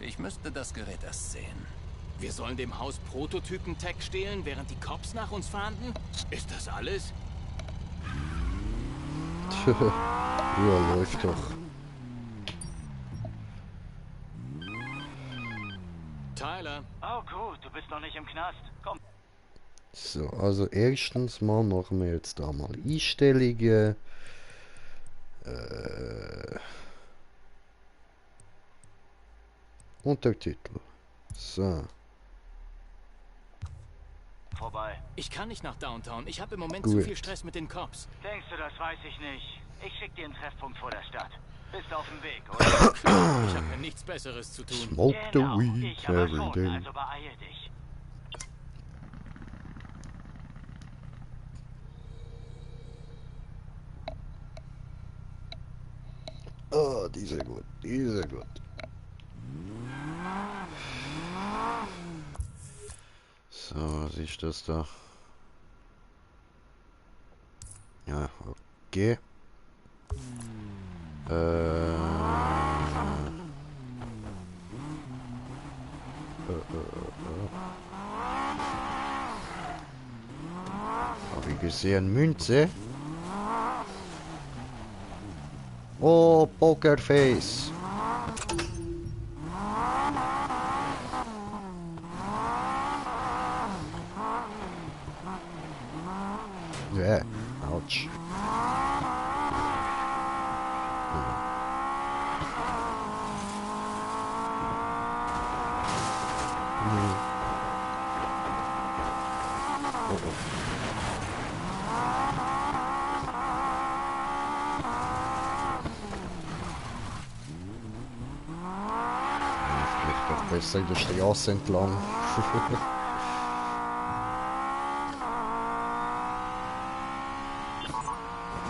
D: Ich müsste das Gerät erst sehen.
I: Wir sollen dem Haus Prototypen-Tech stehlen, während die Cops nach uns fahnden? Ist das alles?
A: Ja, läuft doch.
I: Tyler.
E: Oh gut, du bist noch nicht im Knast. Komm.
A: So, also erstens mal machen wir jetzt da mal Einstellungen. Untertitel. So.
E: Vorbei.
I: Ich kann nicht nach Downtown. Ich habe im Moment
A: Gut.
I: zu viel Stress mit den Cops.
E: Denkst du, das weiß ich nicht? Ich schick dir einen Treffpunkt vor der Stadt. Bist auf dem Weg, oder?
I: Ich habe ja nichts Besseres zu tun.
A: Smoke the
E: Genau,
A: weed
E: ich aber
A: every
E: schon,
A: day.
E: also beeil dich.
A: Oh, die sind gut, die sind gut. So, was ist das da? Ja, okay. Habe ich gesehen, Münze. Oh, Pokerface. Yeah, ouch. Vielleicht doch besser in der Straße entlang.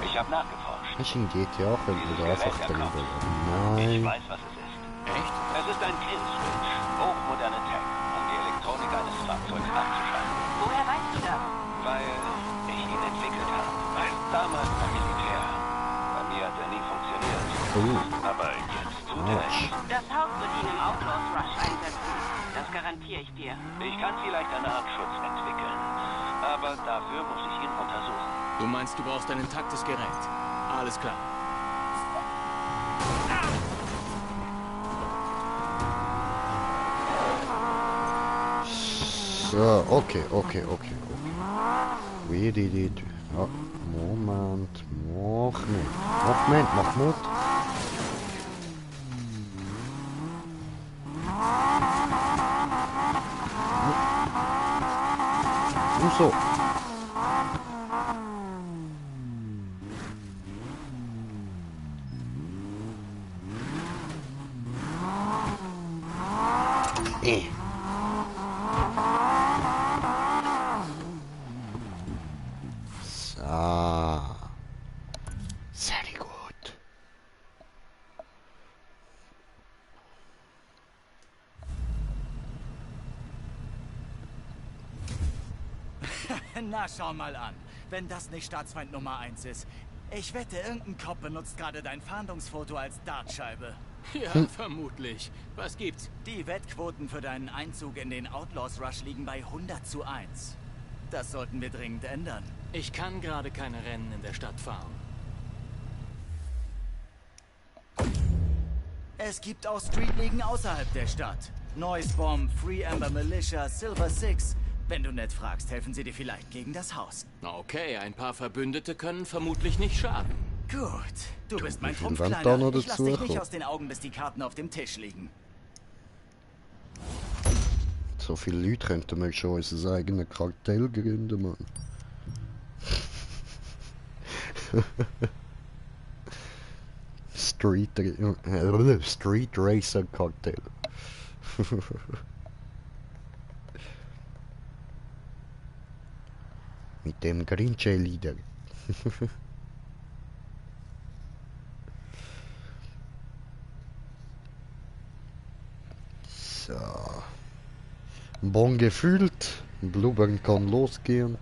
B: Ich habe nachgeforscht.
A: Das ist in GTA, können wir da einfach drüber
B: Ich
A: Nein.
B: weiß, was es ist.
I: Echt?
B: Es ist ein Kill-Switch. Hochmoderne Tech, um die Elektronik eines Fahrzeugs abzuschalten.
F: Woher weißt du das?
B: Weil ich ihn entwickelt habe. Damals beim Militär. Bei mir hat er nie funktioniert. Aber jetzt tut er es.
F: Das Haus wird ihn im Outlaws Rush einsetzen. Das garantiere ich dir.
B: Ich kann vielleicht eine Art Schutz entwickeln. Aber dafür muss ich ihn untersuchen.
I: Du meinst, du brauchst ein intaktes Gerät? Alles klar.
A: So, okay. Wie die. Ja, Moment. Mach Mut. Und so. So. Sehr gut.
K: Na, schau mal an. Wenn das nicht Staatsfeind Nummer 1 ist. Ich wette, irgendein Cop benutzt gerade dein Fahndungsfoto als Dartscheibe.
I: Ja, vermutlich. Was gibt's?
K: Die Wettquoten für deinen Einzug in den Outlaws Rush liegen bei 100:1. Das sollten wir dringend ändern.
I: Ich kann gerade keine Rennen in der Stadt fahren.
K: Es gibt auch Streetligen außerhalb der Stadt. Noise Bomb, Free Amber Militia, Silver Six. Wenn du nett fragst, helfen sie dir vielleicht gegen das Haus.
I: Okay, ein paar Verbündete können vermutlich nicht schaden.
K: Gut, du bist mein
A: wie viel
K: Trumpf,
A: Wand da
K: Kleiner.
A: noch
K: Ich lass dich
A: dazu
K: nicht
A: kommen?
K: aus den Augen, bis die Karten auf dem Tisch liegen.
A: So viele Leute könnten wir schon unser eigenes Kartell gründen, Mann. Street Racer Kartell. Mit dem Grinche-Lieder. So. Bon gefühlt. Blubbern kann losgehen.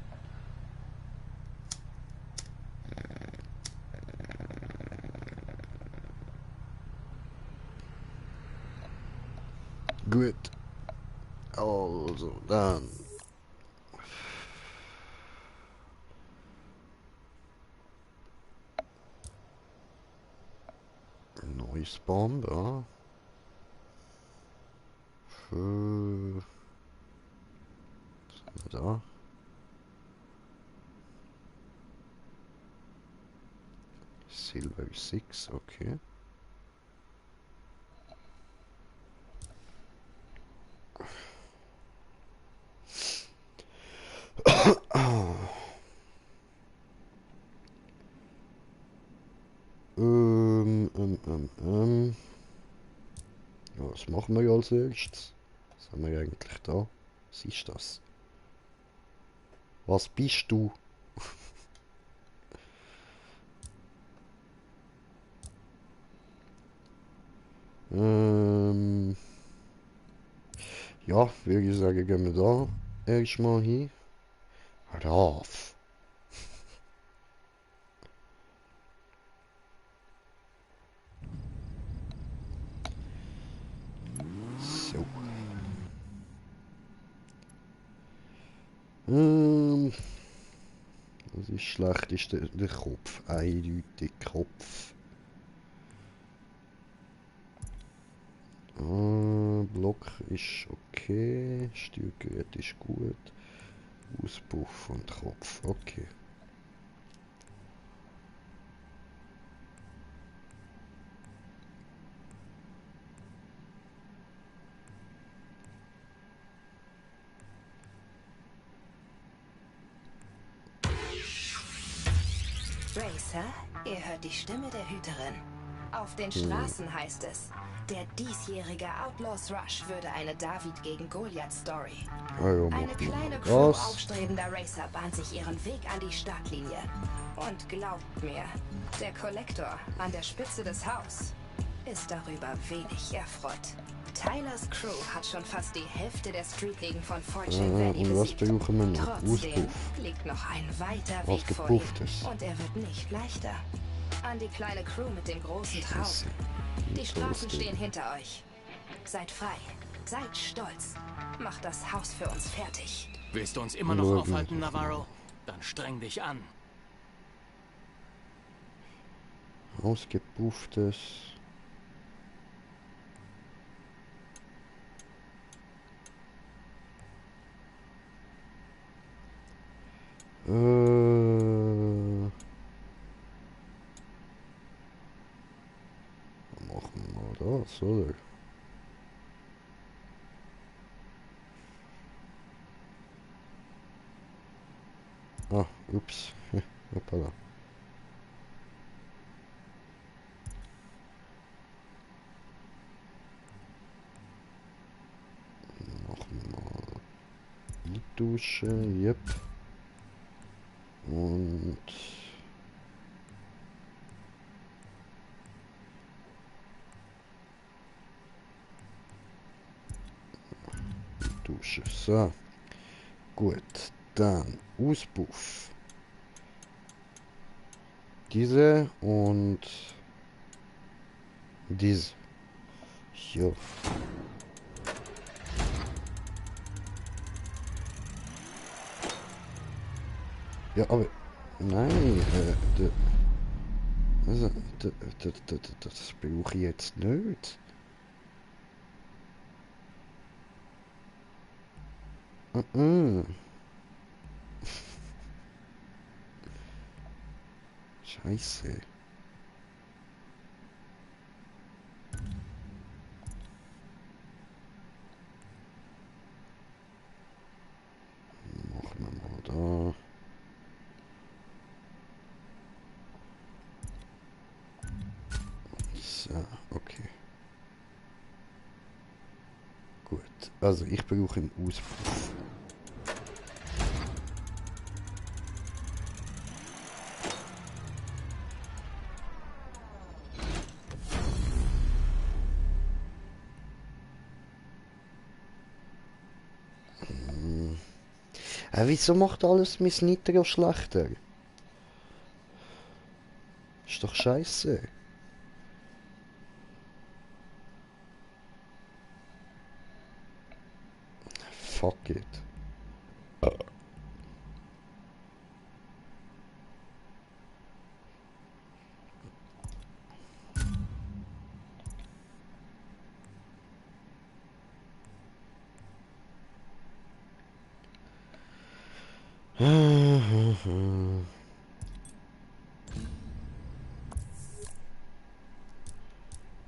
A: Gut. Also, dann. Neues Bomb, ja. Was haben wir da? Silver 6, okay. Ja, was machen wir als erstes? Was haben wir eigentlich da? Was ist das? Was bist du? Ja, würde ich sagen, gehen wir da erstmal hin. Rauf. So. Das ist schlecht, ist der Kopf. Eindeutig Kopf. Block ist okay. Steuergerät ist gut. Auspuff und Kopf, okay.
H: Racer, ihr hört die Stimme der Hüterin. Auf den Straßen heißt es, der diesjährige Outlaws Rush würde eine David gegen Goliath Story. Eine kleine Crew aufstrebender Racer bahnt sich ihren Weg an die Startlinie. Und glaubt mir, der Kollektor an der Spitze des Haus ist darüber wenig erfreut. Tylers Crew hat schon fast die Hälfte der Streetligen von Fortune Valley besiegt. Trotzdem liegt noch ein weiter Weg vor ihm. Und er wird nicht leichter. An die kleine Crew mit dem großen Traum. Die Straßen stehen hinter euch. Seid frei. Seid stolz. Macht das Haus für uns fertig.
I: Willst du uns immer noch aufhalten, Navarro? Dann streng dich an.
A: Ausgepufftes. Machen wir das, oder? Ah, ups. Hoppala. Machen wir die Dusche, yep. Und Dusche. So. Gut. Dann Auspuff. Diese und diese. Ja. Ja, aber nein, also, das brauche ich jetzt nicht. Scheiße. Machen wir mal da. So, okay. Gut, also ich brauche einen Auspuff. Wieso macht alles mein Nitro schlechter? Ist doch scheiße. fuck it.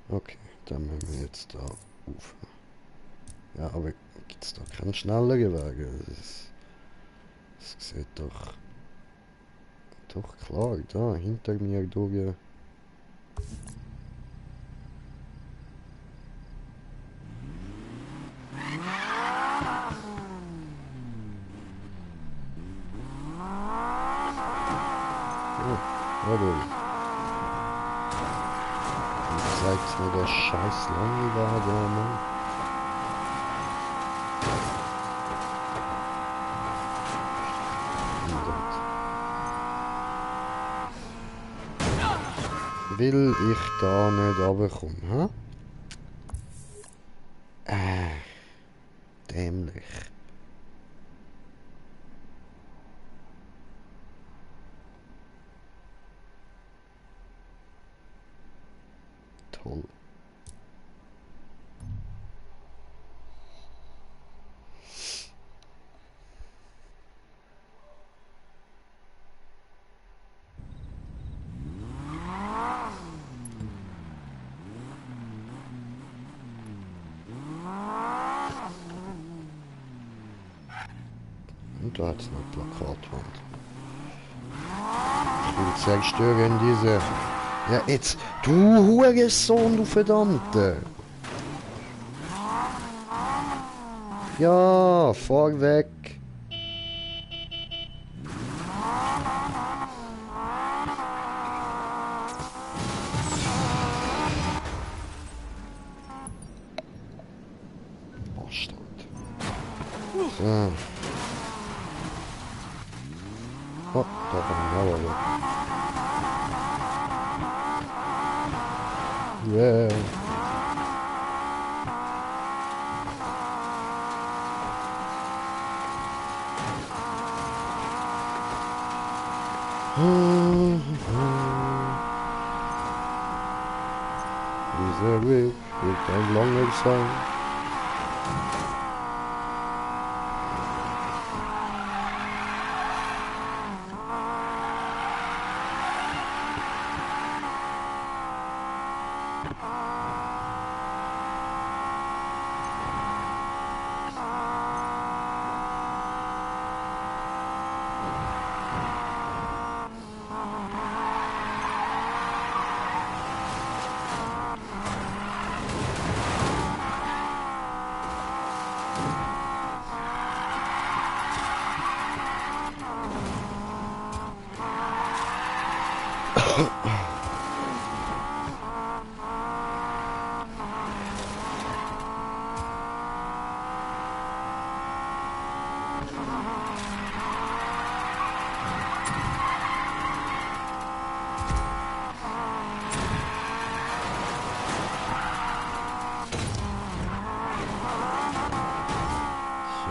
A: Okay, dann müssen wir jetzt da rauf. Ja, aber gibt es da keinen schnelleren Weg? Das sieht doch klar, da hinter mir durch. Jawohl. Und zeigt mir der scheiß Langwagen, Mann. Will ich da nicht runterkommen, hä? Dämlich. Toll. Und da hat es eine Plakatwand. Ich will zerstören diese... Ja, jetzt... Du Hurensohn, du Verdammte! Ja, fahr weg! Bastard. So. Oh, da kann ich aber weg. Yeah. Dieser Weg wird ein langer sein.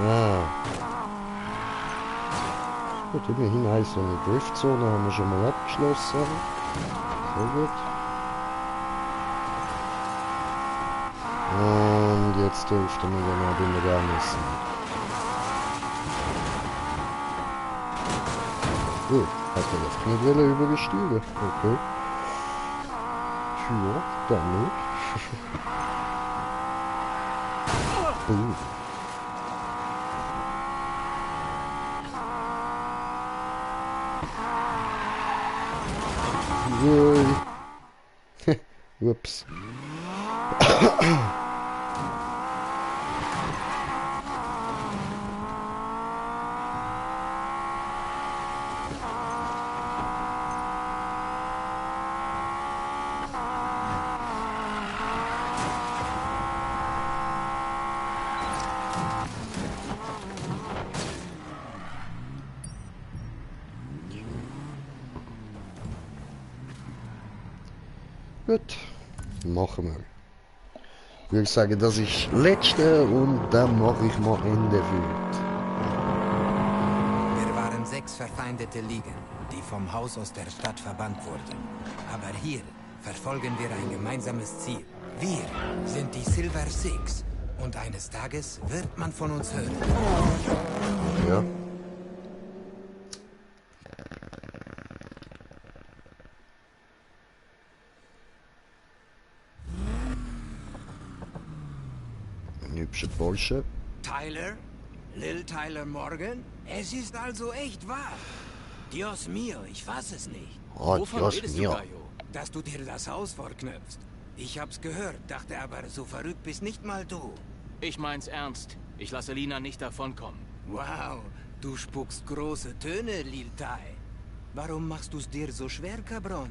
A: Ja. Gut, immerhin heißt so eine Driftzone haben wir schon mal abgeschlossen. Sehr gut. Und jetzt dürfte man dann auch immer gar nicht sein. Gut, hat er einfach nicht wollen übersteuern. Okay. Ja, dann nicht. Whoops. Gut, machen wir. Würde ich sagen, das ist das Letzte und dann mache ich mal Ende für heute.
L: Wir waren 6 verfeindete Ligen, die vom Haus aus der Stadt verbannt wurden. Aber hier verfolgen wir ein gemeinsames Ziel. Wir sind die Silver Six. Und eines Tages wird man von uns hören.
A: Ja. Ein hübscher Bursche.
L: Tyler? Lil Tyler Morgan? Es ist also echt wahr. Dios mio, ich fass es nicht.
A: Oh,
I: Wovon
A: Dios
I: redest du,
A: mio.
I: Gaio?
L: Dass du dir das Haus vorknöpfst. Ich hab's gehört, dachte aber, so verrückt bist nicht mal du.
I: Ich mein's ernst. Ich lasse Lina nicht davonkommen.
L: Wow, du spuckst große Töne, Lil Ty. Warum machst du's dir so schwer, Cabron?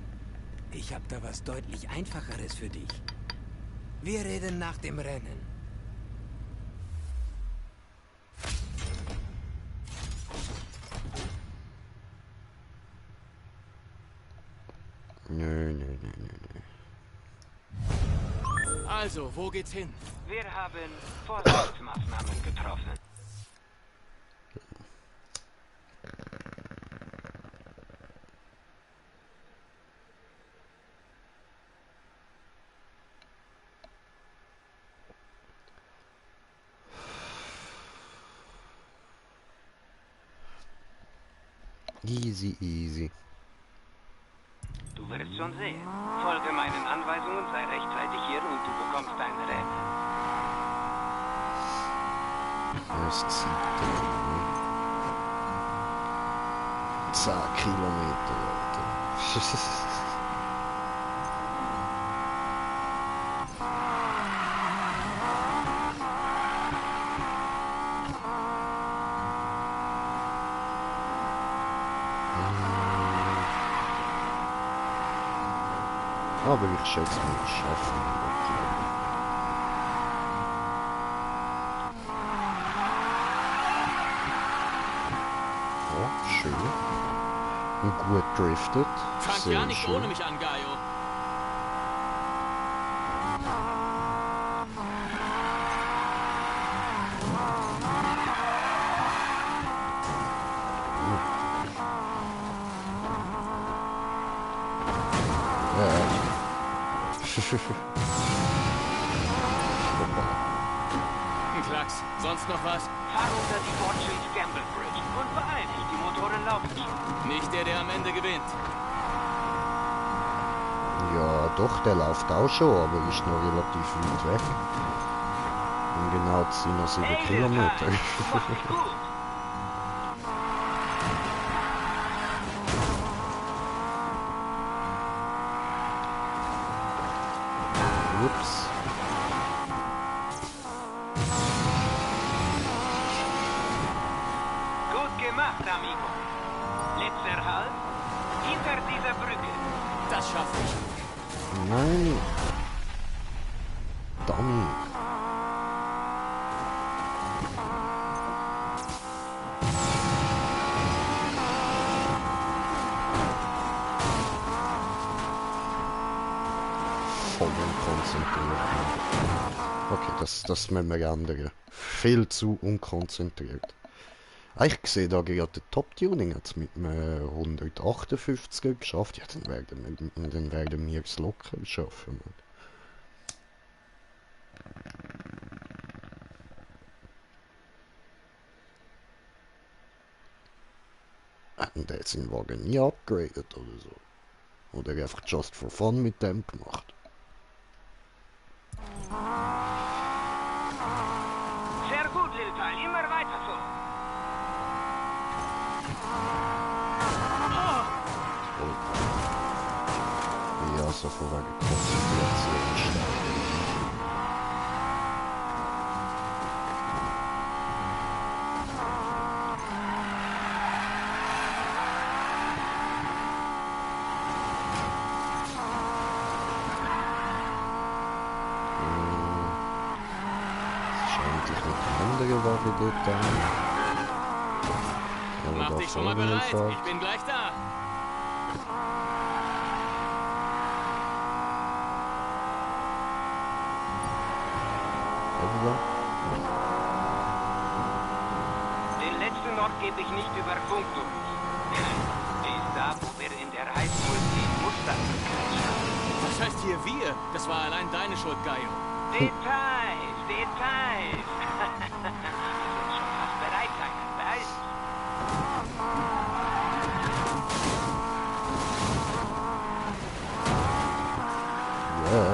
L: Ich hab da was deutlich Einfacheres für dich. Wir reden nach dem Rennen.
A: Nö.
I: Also, wo geht's hin?
L: Wir haben Vorsichtsmaßnahmen getroffen.
A: Easy, easy.
L: Du wirst schon sehen. Folge meinen Anweisungen, sei rechtzeitig hier und du bekommst dein Rennen.
A: Erst 10 Kilometer, Alter. Aber ich schätze, wir schaffen oh, schön. Und gut driftet.
I: Fang ja nicht ohne mich an, Gaio. Ein Klacks. Sonst noch was?
L: Fahr unter die Fortune Gamble Bridge und beeil dich, die Motoren laufen schon.
I: Nicht der am Ende gewinnt.
A: Ja, doch, der läuft auch schon, aber ist noch relativ weit weg. Und genau, es sind noch 7 Kilometer. Ups.
L: Gut gemacht, amigo. Letzter Halt. Hinter dieser Brücke.
I: Das schaffe ich.
A: Nein. Dummy. Voll unkonzentriert. Okay, das müssen wir ändern. Viel zu unkonzentriert. Ich sehe da gerade den Top-Tuning jetzt mit einem 158er geschafft. Ja, dann werden wir es locker schaffen. Hätten der jetzt den Wagen nie upgradet oder so? Oder einfach just for fun mit dem gemacht?
L: Sehr gut, Lil Ty. Immer weiter so.
A: Ja, so von wegen Konzentration stärken. Wagen dort dann.
I: Mach dich schon mal bereit, ich bin gleich da.
E: Den letzten Ort gebe ich nicht über Funk durch. Er ist da, wo wir in der Highschool die Muster verquetschen.
I: Was heißt hier wir? Das war allein deine Schuld, Gaio.
E: Details, Details. Wir sind schon fast bereit, Simon. Beeil dich.
A: Ja.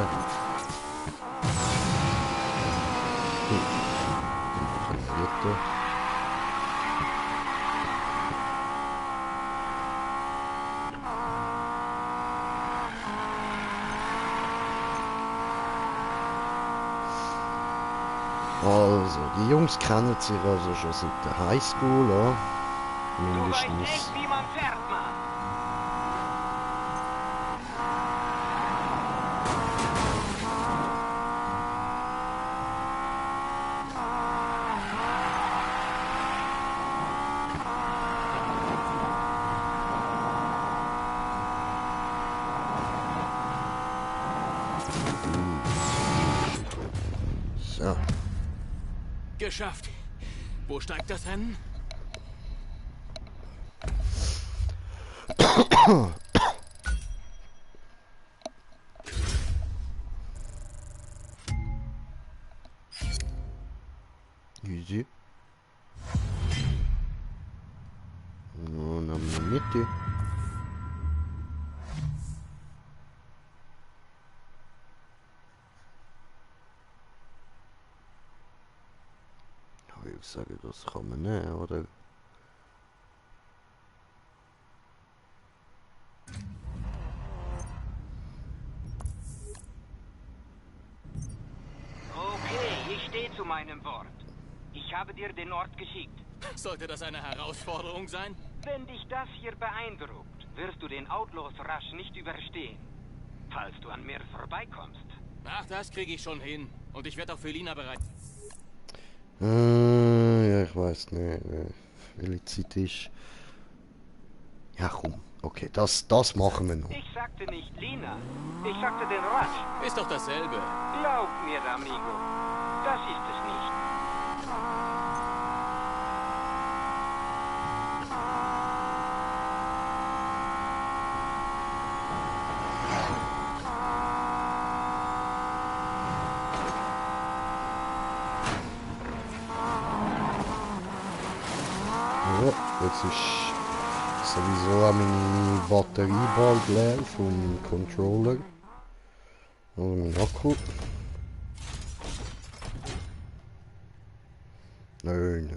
A: Bitte. Also, die Jungs kennen sich also schon seit der Highschool, ja.
E: Du weißt
A: Mindestens.
E: echt, wie man fährt, Mann.
A: So.
I: Geschafft. Wo steigt das Rennen?
A: Easy. Und in der Mitte. Ich sage, das kann man nicht, oder?
E: Okay, ich stehe zu meinem Wort. Ich habe dir den Ort geschickt.
I: Sollte das eine Herausforderung sein?
E: Wenn dich das hier beeindruckt, wirst du den Outlaws Rush nicht überstehen. Falls du an mir vorbeikommst.
I: Ach, das kriege ich schon hin. Und ich werde auch für Lina bereit.
A: Ja, ich weiß nicht, welche Zeit ist. Ja, komm. Okay, das machen wir noch.
E: Ich sagte nicht Lina. Ich sagte den Rush.
I: Ist doch dasselbe.
E: Glaub mir, Amigo. Das ist es nicht.
A: Ja, jetzt ist sowieso auch meine Batterie bald leer vom Controller. Und mein Akku. Nein.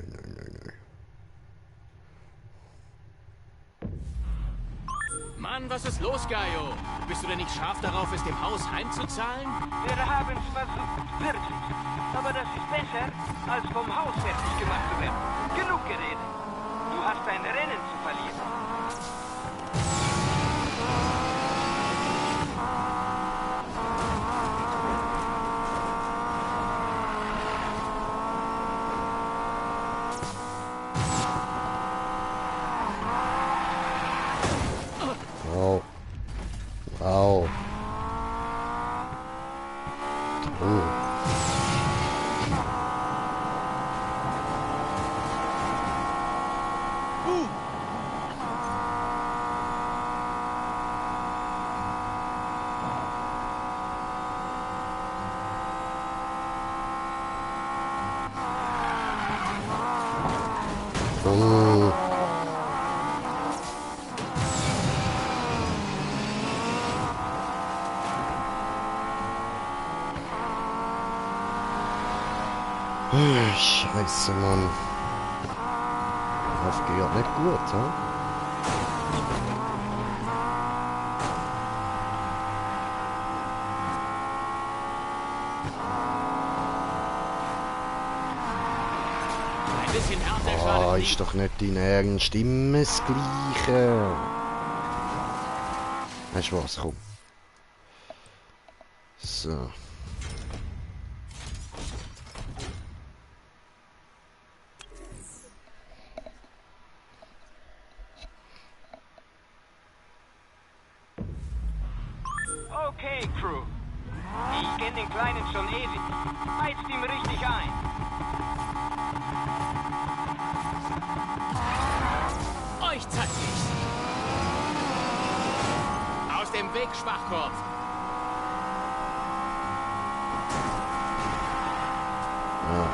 I: Mann, was ist los, Gaio? Bist du denn nicht scharf darauf, es dem Haus heimzuzahlen?
E: Wir haben es versucht, wirklich. Aber das ist besser, als vom Haus fertig gemacht zu werden. Genug geredet. Du hast ein Rennen zu verlieren.
A: Au. Au. Oh. Oh. Scheiße, Mann. Das geht nicht gut, hä?
I: Ein bisschen härter schadet
A: Ah,
I: nie.
A: ist doch nicht dein Ernst, immer das Gleiche. Weißt du was, komm. So.
E: Okay, Crew. Ich kenne den Kleinen schon ewig. Heizt ihm richtig
I: Weg, Schwachkopf!
A: Ja.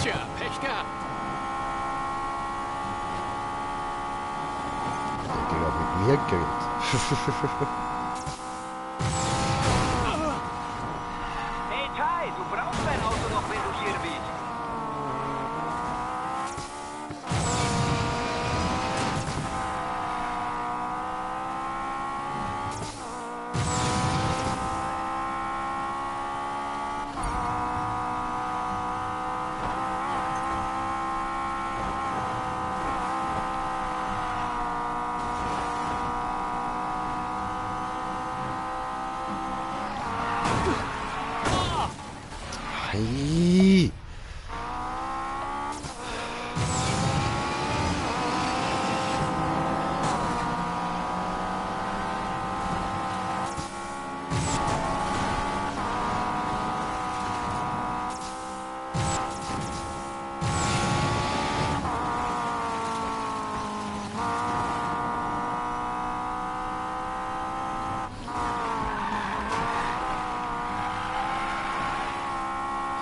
I: Tja, Pech gehabt.
A: Der hat mit mir geredet.
E: Hey Ty, du brauchst dein Auto noch, wenn du hier bist.
A: Hey.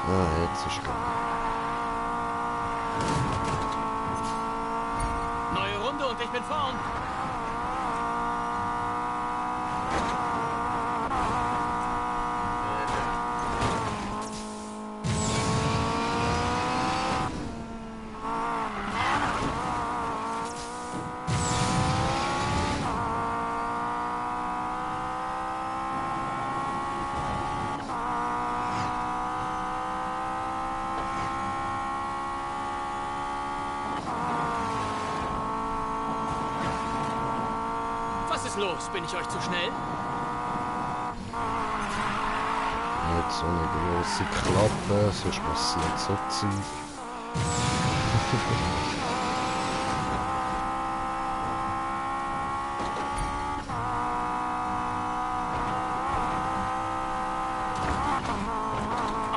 A: Ah, jetzt ist gut.
I: Neue Runde und ich bin vorn. Was ist los? Bin ich euch zu schnell?
A: Nicht so eine grosse Klappe, sonst passiert so Zeug.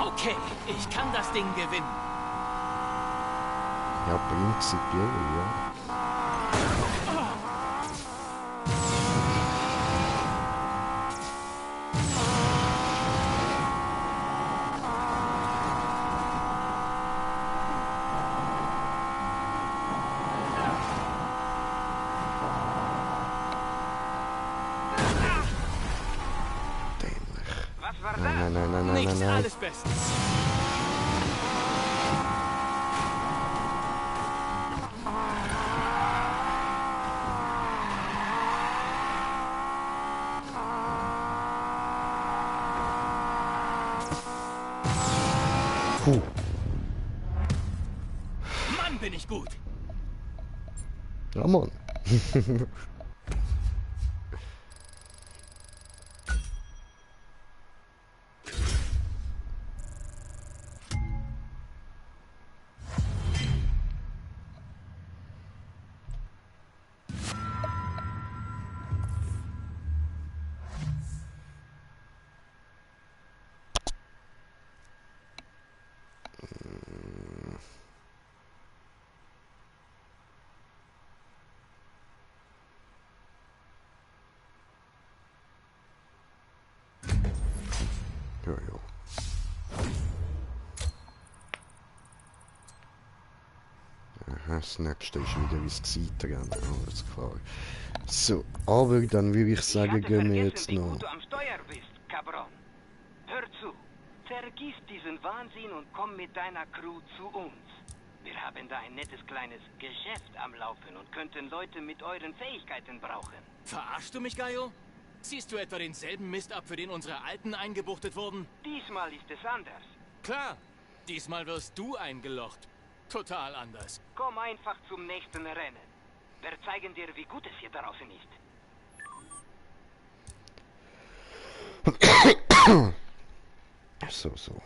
I: Okay, ich kann das Ding gewinnen.
A: Ja, prinzipiell, ja.
E: Was war das?
A: Nein.
I: Nichts, alles bestens.
A: Puh.
I: Mann, bin ich gut.
A: Ja, Mann. Ja. Aha, das nächste ist wieder ins Zeitrennen. Alles klar. So, aber dann würde ich sagen, gehen wir jetzt
E: Wie
A: noch.
E: gut du am Steuer bist, Cabron. Hör zu. Vergiss diesen Wahnsinn und komm mit deiner Crew zu uns. Wir haben da ein nettes kleines Geschäft am Laufen und könnten Leute mit euren Fähigkeiten brauchen.
I: Verarschst du mich, Gaio? Ziehst du etwa denselben Mist ab, für den unsere Alten eingebuchtet wurden?
E: Diesmal ist es anders.
I: Klar. Diesmal wirst du eingelocht. Total anders.
E: Komm einfach zum nächsten Rennen. Wir zeigen dir, wie gut es hier draußen ist.
A: So.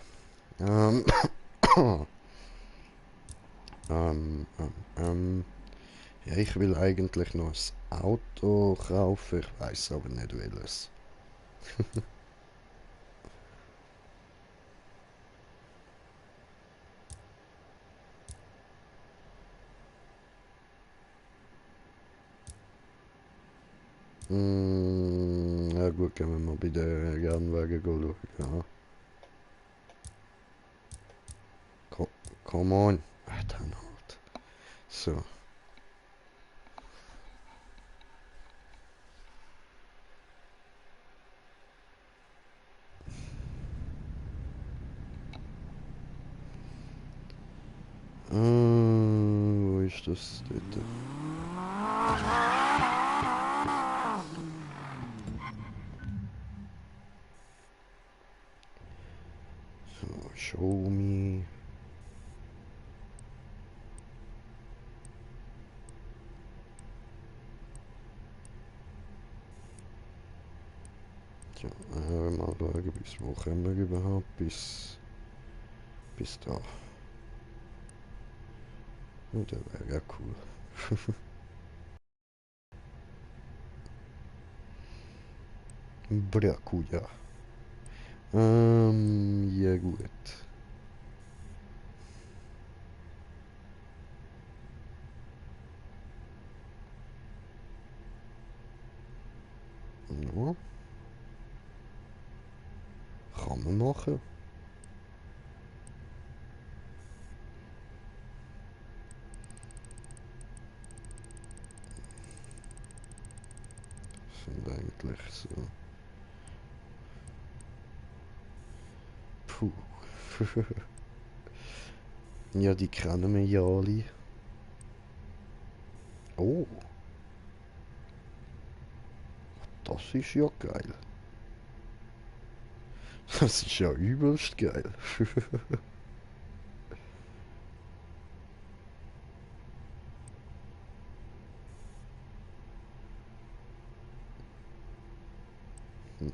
A: Ja, ich will eigentlich noch ein Auto kaufen, ich weiß aber nicht welches. Ja gut, gehen wir mal bei den Rennwagen schauen. Ja. Come on. Dann halt. So. Wo ist das dort? So, show me. Tja, mal schauen, bis wo kommen wir überhaupt? Bis da. Oh, der wäre ja cool. Brakuja. Ja gut. Ja. Kann man machen. Sind eigentlich so. Puh. Ja, die kennen wir ja alle. Oh. Das ist ja geil. Das ist ja übelst geil. Ja.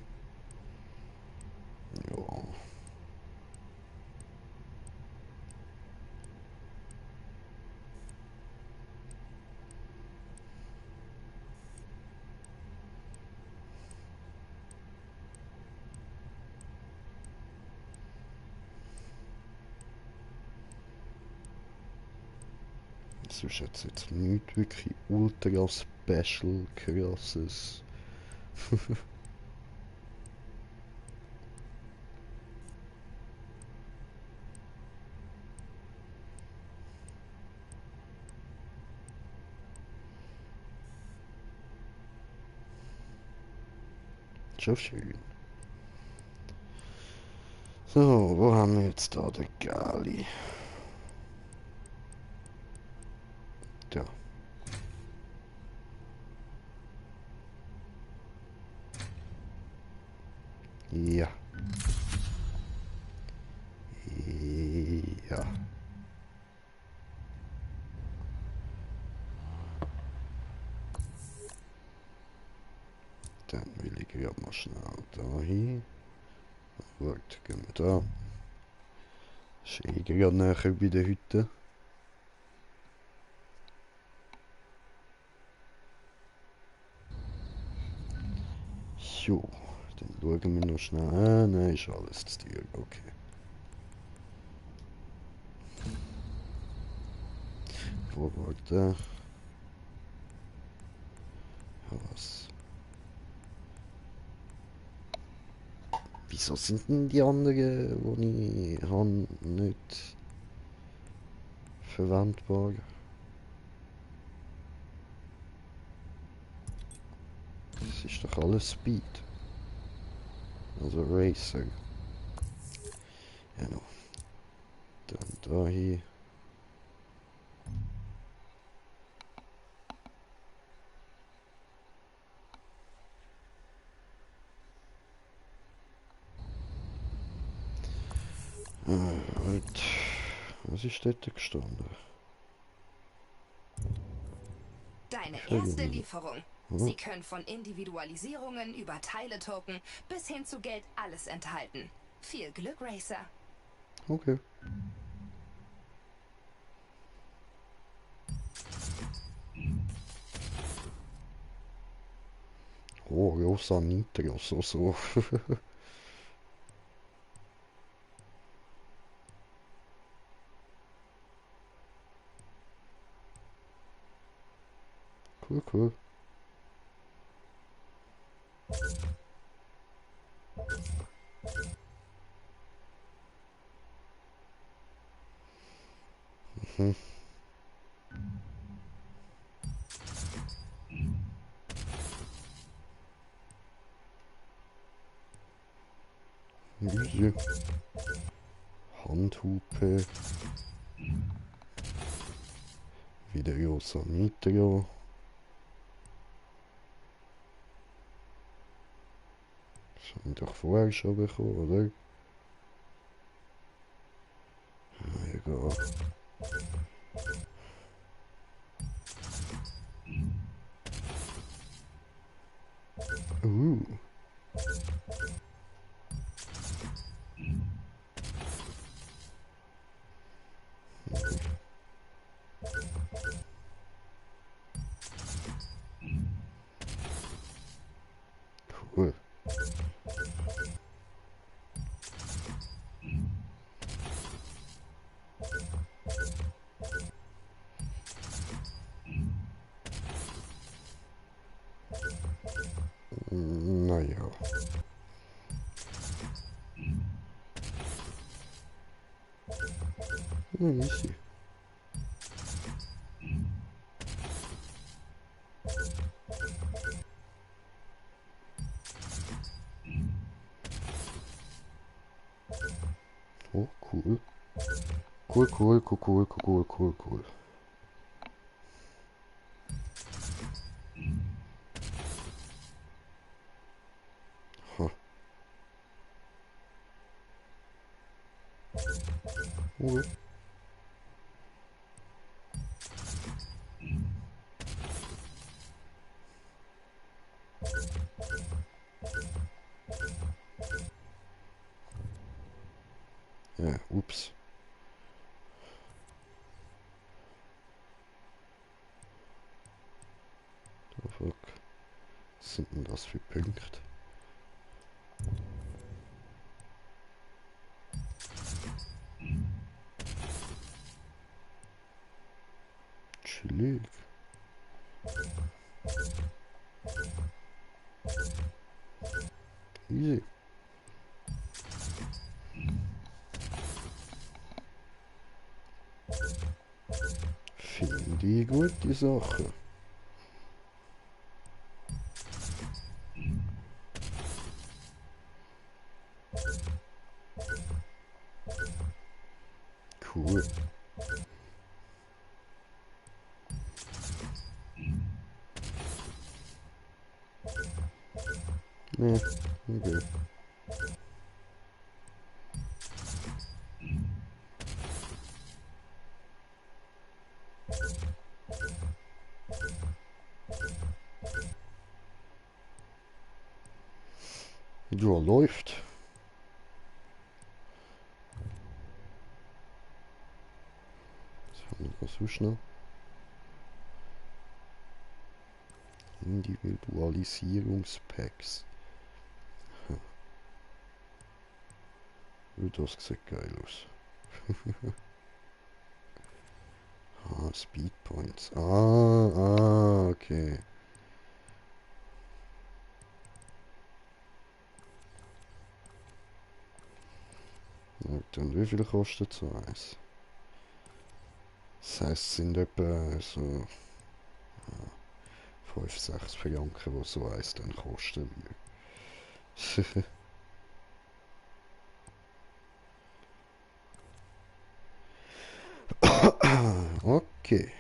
A: Das ist jetzt nicht wirklich ultra special krasses. Schon schön. So, wo haben wir jetzt da den Gali? Da. Ja. Ja. Dann will ich gerade mal schnell da hin. Gut, gehen wir da. Ist eh gerade näher bei der Hütte. So, dann schauen wir noch schnell. Ah, nein, ist alles zu teuer. Okay. Wo war der? Was? Wieso sind denn die anderen, die ich habe, nicht verwendbar? Das ist doch alles Speed. Also Racer. Genau. Dann da hier. Halt. Was ist dort gestanden?
H: Deine erste Lieferung. Sie können von Individualisierungen über Teile-Token bis hin zu Geld alles enthalten. Viel Glück, Racer.
A: Okay. Oh, Rosa Nitro, so. Cool. Mhm. Easy. Handhupe. Wieder Rosa Nitro. Das haben wir doch vorher schon bekommen, oder? Egal. Cool. Naja. Easy. Oh, cool. Cool. Huh. Okay. Ja, ups. Oh, fuck. Was sind denn das für Punkte? Chillig. Easy. Finde ich gute Sache. Cool. Nee, okay. Ja, läuft. Was haben wir da so schnell? Individualisierungspacks. Das sieht geil aus. Speedpoints. Okay. Und wie viel kostet so eins? Das heisst, es sind etwa so 5-6 Franken, wo so eins dann kosten würde. Okay.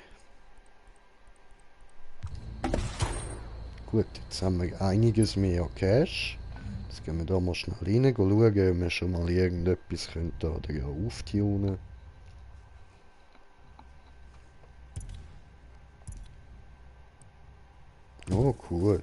A: Gut, jetzt haben wir einiges mehr Cash. Jetzt gehen wir da mal schnell rein, schauen, ob wir schon mal irgendetwas da auftunen. Oh, cool.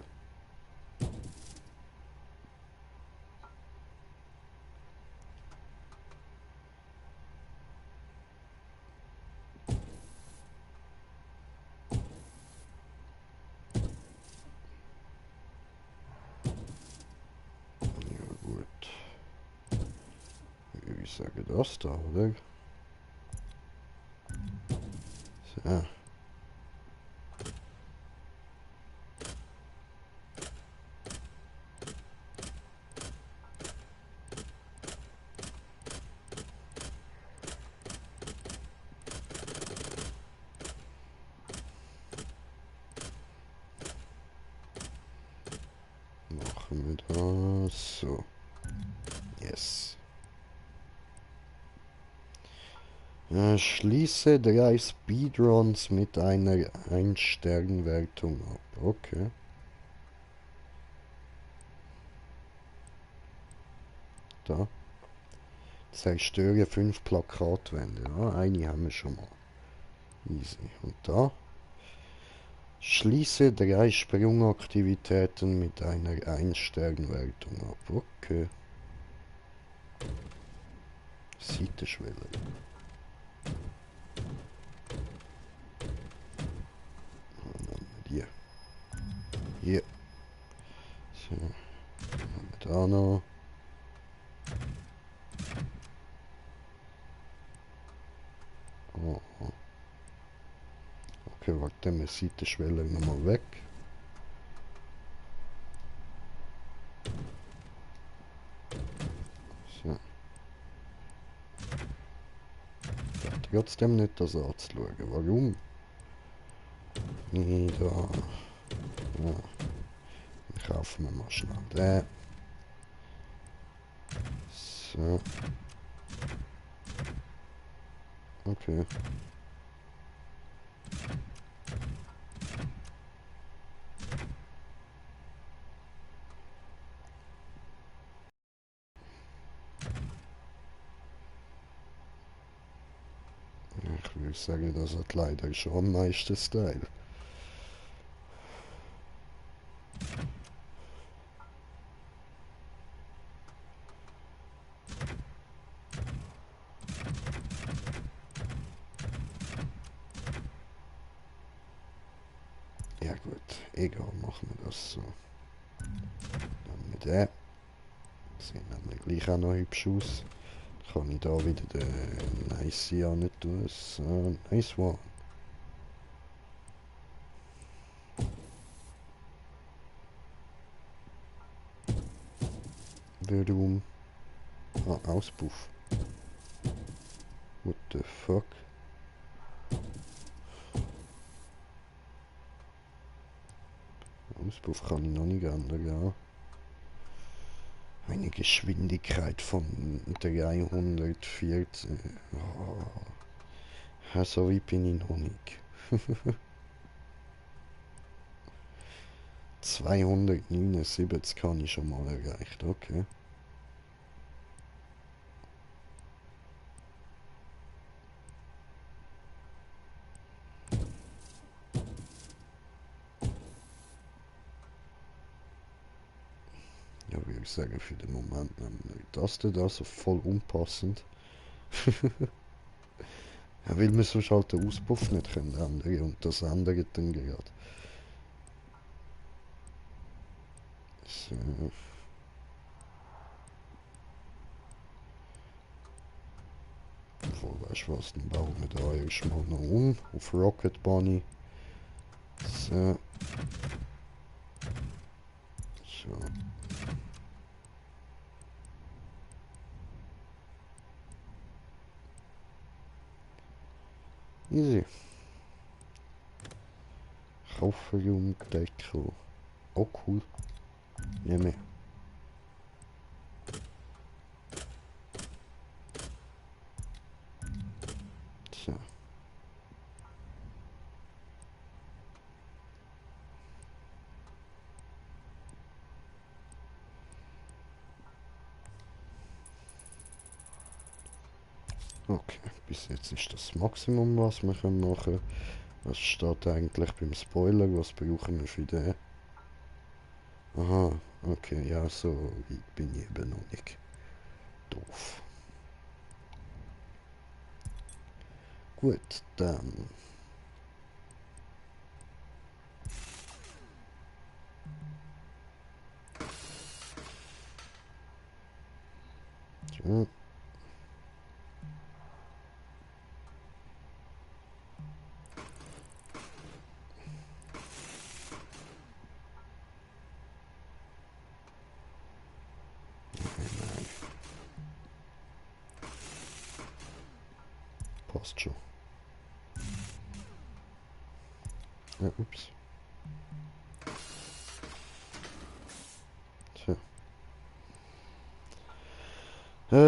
A: Ich sage das da, oder? So. Machen wir das so. Yes. Schließe 3 Speedruns mit einer 1-Stern-Wertung ab. Okay. Da. Zerstöre 5 Plakatwände. Ja, eine haben wir schon mal. Easy. Und da. Schließe 3 Sprungaktivitäten mit einer 1-Stern-Wertung ab. Okay. Seitenschwelle. Hier. Hier. So. Haben wir da noch. Oh. Okay, warte, wir Seitenschwelle nochmal weg. So. Ich dachte trotzdem nicht, das anzuschauen. Warum? Nee, da. Ja. Dann kaufen wir mal schnell den. So. Okay. Ich würde sagen, das hat leider schon am meisten Style. Ja gut, egal, machen wir das so. Dann mit der. Sieht nämlich gleich auch noch hübsch aus. Kann ich da wieder den Nice nicht tun. So, nice one. Warum? Ah, Auspuff. What the fuck? Auspuff kann ich noch nicht ändern, ja. Eine Geschwindigkeit von 340. Oh. So weit bin ich noch nicht. 279 habe ich schon mal erreicht, okay. Ja, würde ich sagen, für den Moment nehmen wir das da so voll unpassend. Ja, weil wir sonst halt den Auspuff nicht können ändern und das ändert dann gerade. So. Obwohl, weißt du was, dann bauen wir da erstmal noch um auf Rocket Bunny. So. So. Easy. Kofferraumdeckel. Oh cool. Ja, mehr. So. Okay, bis jetzt ist das Maximum, was wir machen können. Was steht eigentlich beim Spoiler? Was brauchen wir für den? Aha, okay, ja, so weit bin ich eben noch nicht. Doof. Gut, dann. So. passt schon. Ja, ups. Tja. Äh.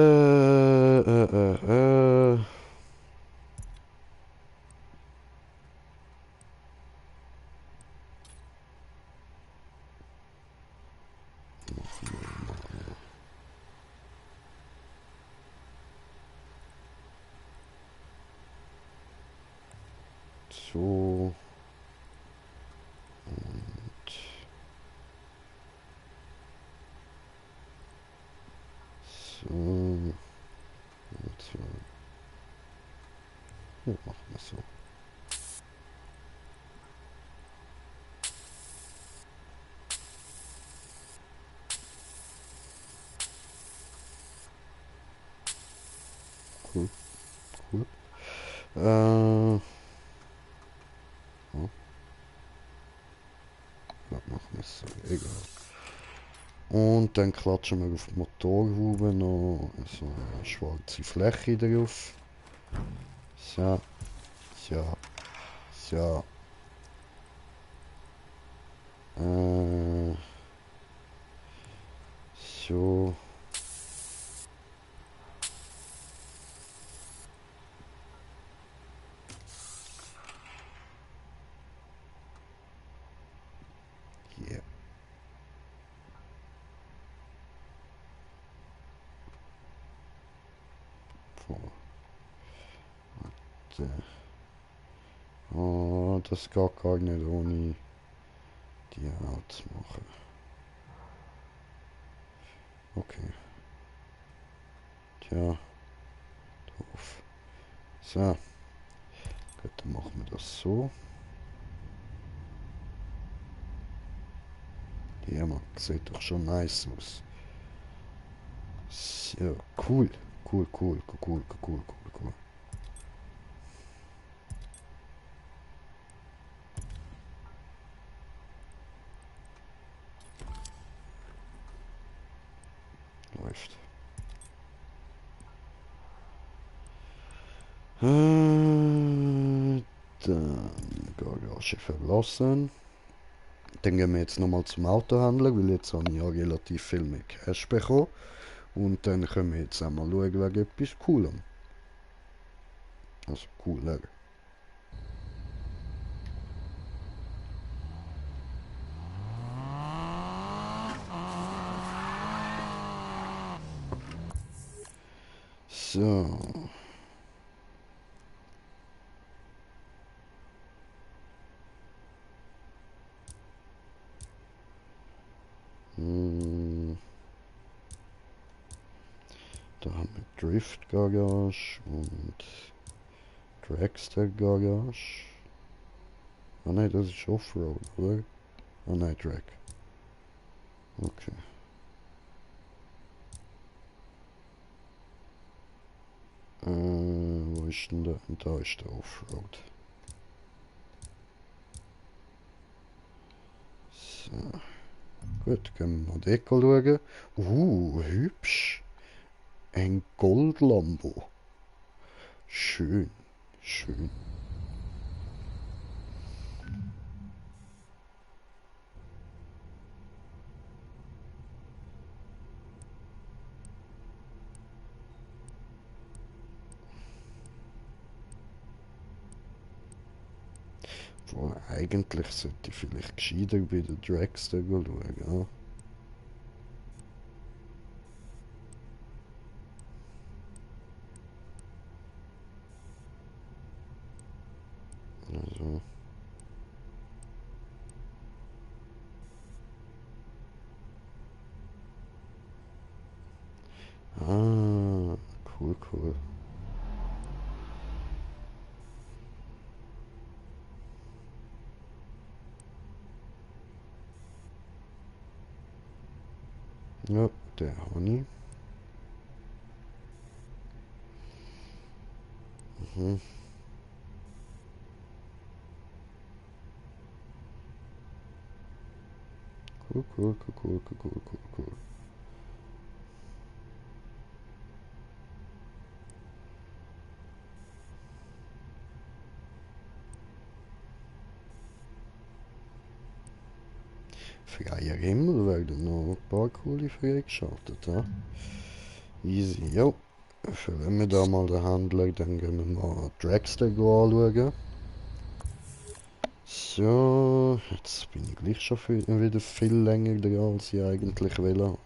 A: So. Und so. Und so. Ja, machen wir so. Cool. Cool. Oh. Ja, machen wir so. Egal. Und dann klatschen wir auf die Motorhaube noch so eine schwarze Fläche drauf. So. So. So. So. Yeah. Warte. Oh, das geht gar nicht ohne die zu machen. Okay. Tja. Doof. So. Gut, dann machen wir das so. Ja, man sieht doch schon nice aus. So, cool. Cool. Läuft. Dann Garage verlassen. Dann gehen wir jetzt nochmal zum Autohändler, weil jetzt habe ich ja relativ viel mehr Cash bekommen. Und dann können wir jetzt einmal schauen wegen etwas Coolem. Also cooler. So. Da haben wir Drift Garage und Dragster Garage. Ah nein, das ist Offroad, oder? Ah nein, Drag. Okay. Wo ist denn der? Da ist der Offroad. So. Gut, können wir mal Deko schauen. Hübsch. Ein Goldlambo. Schön. Boah, eigentlich sollte ich vielleicht gescheiter bei den Dragster schauen, ja. Also. Ah, cool. Ja, der Honey. Mhm. Cool. Freier Himmel werden noch ein paar coole freigeschaltet, ja? Easy, jo. Füllen wir da mal den Händler, dann gehen wir mal Dragster anschauen. So, jetzt bin ich gleich schon wieder viel länger dran, als ich eigentlich will.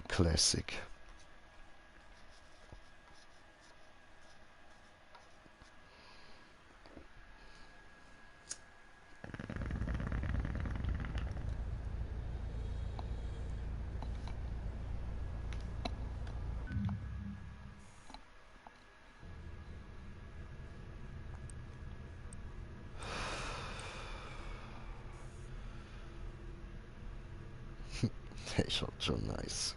A: Classic. Der ist halt schon nice.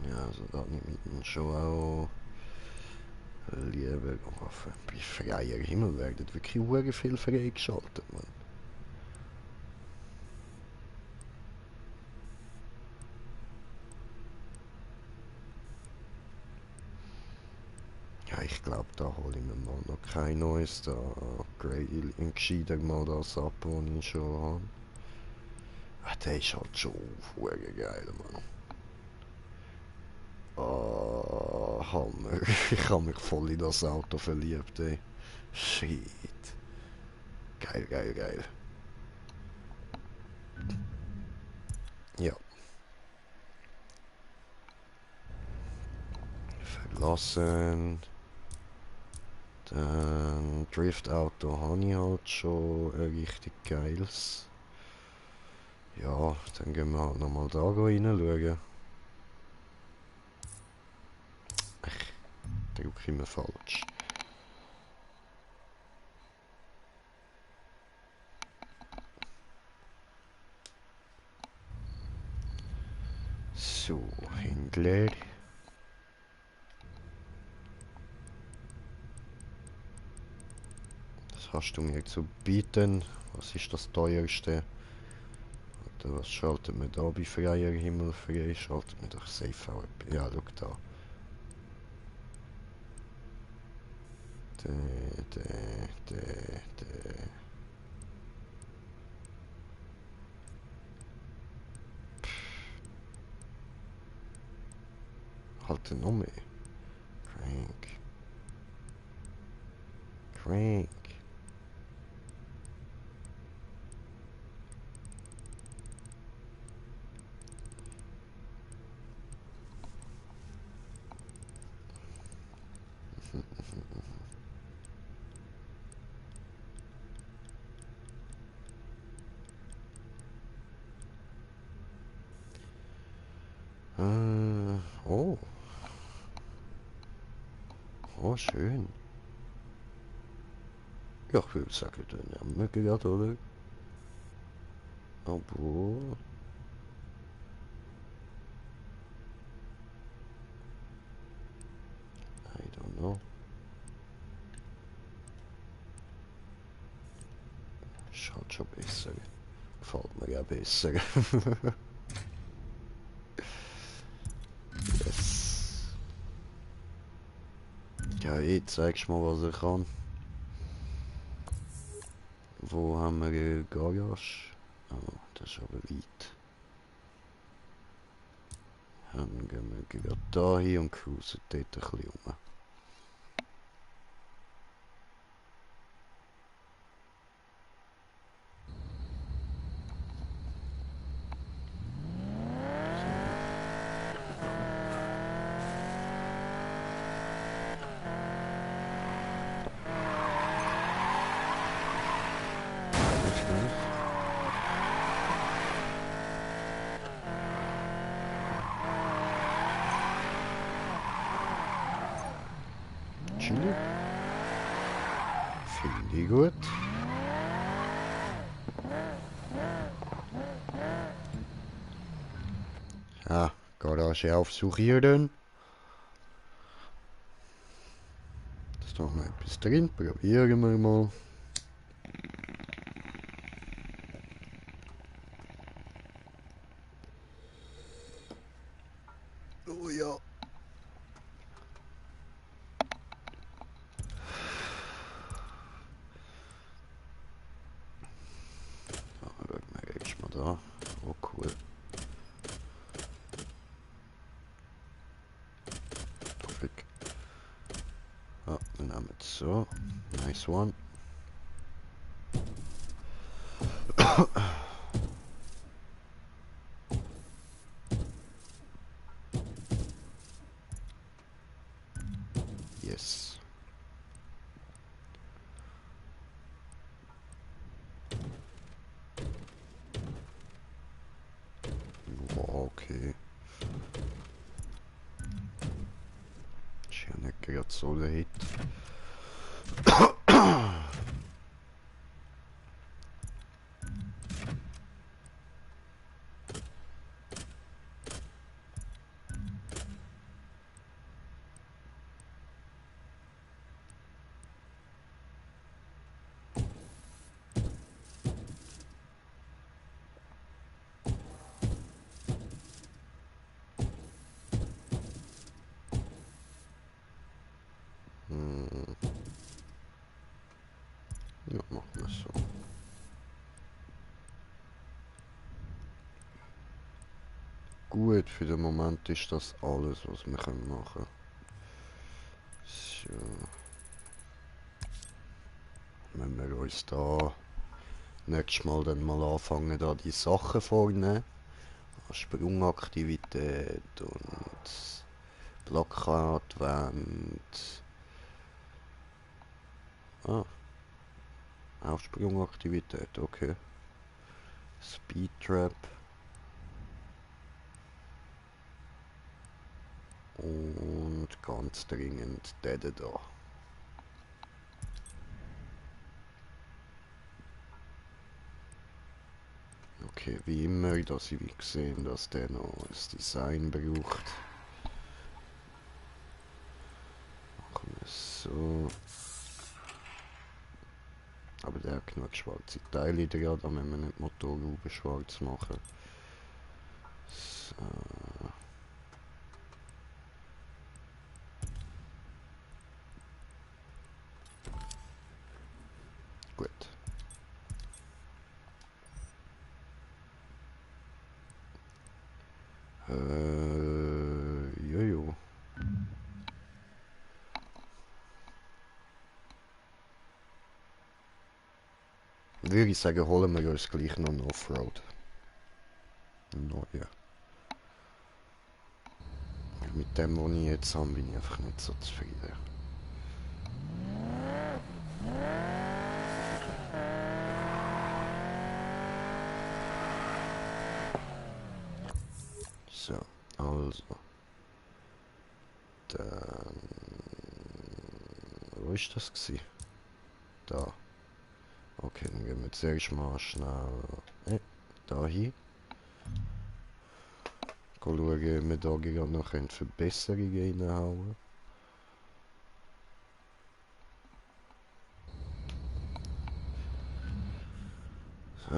A: Ja, also da nehme ich ihn schon auch lieber auf. Bei freier Himmel werden wirklich sehr viel freigeschaltet, man. Ja, ich glaube, da hole ich mir mal noch kein neues. Da upgrade ich gescheiter mal das ab, was ich schon habe. Ah, der ist halt schon sehr geil, Mann. Oh, Hammer. Ich habe mich voll in das Auto verliebt, ey. Shit. Geil, geil, geil. Ja. Verlassen. Dann Drift-Auto habe ich halt schon ein richtig geiles. Ja, dann gehen wir halt nochmal da reinschauen. Der drücke ich immer falsch. So, Händler. Was hast du mir zu bieten? Was ist das teuerste? Oder was schaltet man da bei freier Himmel frei? Schaltet man doch safe auch. Ja, schau da. Halt noch mehr. Crank. Oh. Oh, schön. Ja, ich würde sagen, dann haben wir gerade, oder? Obwohl... I don't know. Schaut schon besser. Gefällt mir ja besser. Yes. Ja, jetzt zeigst du mal, was ich kann. Wo haben wir eine Garage? Oh, das ist aber weit. Dann gehen wir gerade da hin und cruisen dort ein bisschen rum. Chili. Finde ich gut. Garage aufsuchieren. Ist doch noch etwas drin, probieren wir mal. Oh ja. Schauen wir jetzt mal da. Oh cool. Perfekt. Ja, wir nehmen es so. Nice one. Yes. Wow, okay. Ist ja nicht gerade so der Hit. Ja, machen wir es so. Gut, für den Moment ist das alles, was wir machen können. So. Wenn wir uns da nächstes Mal dann mal anfangen, da die Sachen vornehmen. Sprungaktivität und Plakatwand. Ah. Auch Sprungaktivität, okay. Speedtrap. Und ganz dringend der da. Okay, wie immer, dass ich gesehen, dass der noch ein Design braucht. Machen wir es so. Aber der hat genug schwarze Teile dran, da müssen wir nicht die Motorhaube schwarz machen. So. Gut. Jojo. Würde ich sagen, holen wir uns gleich noch einen Offroad. No, ja. Mit dem, was ich jetzt habe, bin ich einfach nicht so zufrieden. So, also. Dann... Wo ist das gewesen? Da. Okay, dann gehen wir zuerst mal schnell da hin. Schauen, ob wir da gerade noch Verbesserungen reinhauen. So.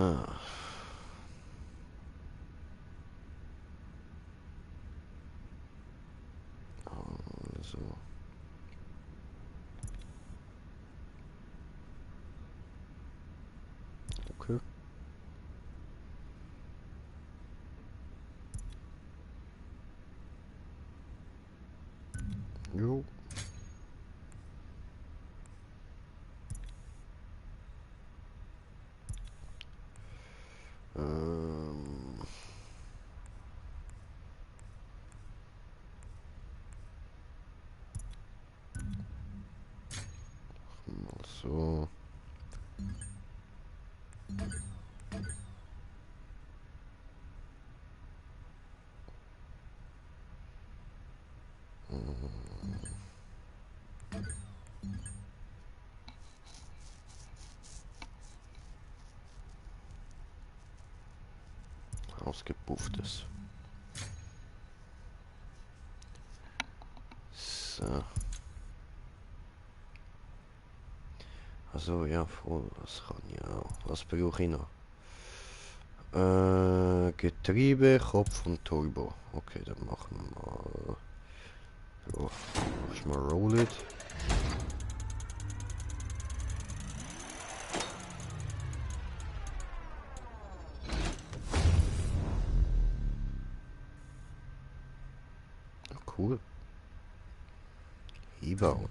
A: Also. Okay. Jo. Mal so. Ausgepufftes. So. Also ja, voll, das kann ich auch. Was brauche ich noch? Getriebe, Kopf und Turbo. Okay, dann machen wir mal. So, mach ich mal Roll It. Cool. Einbauen.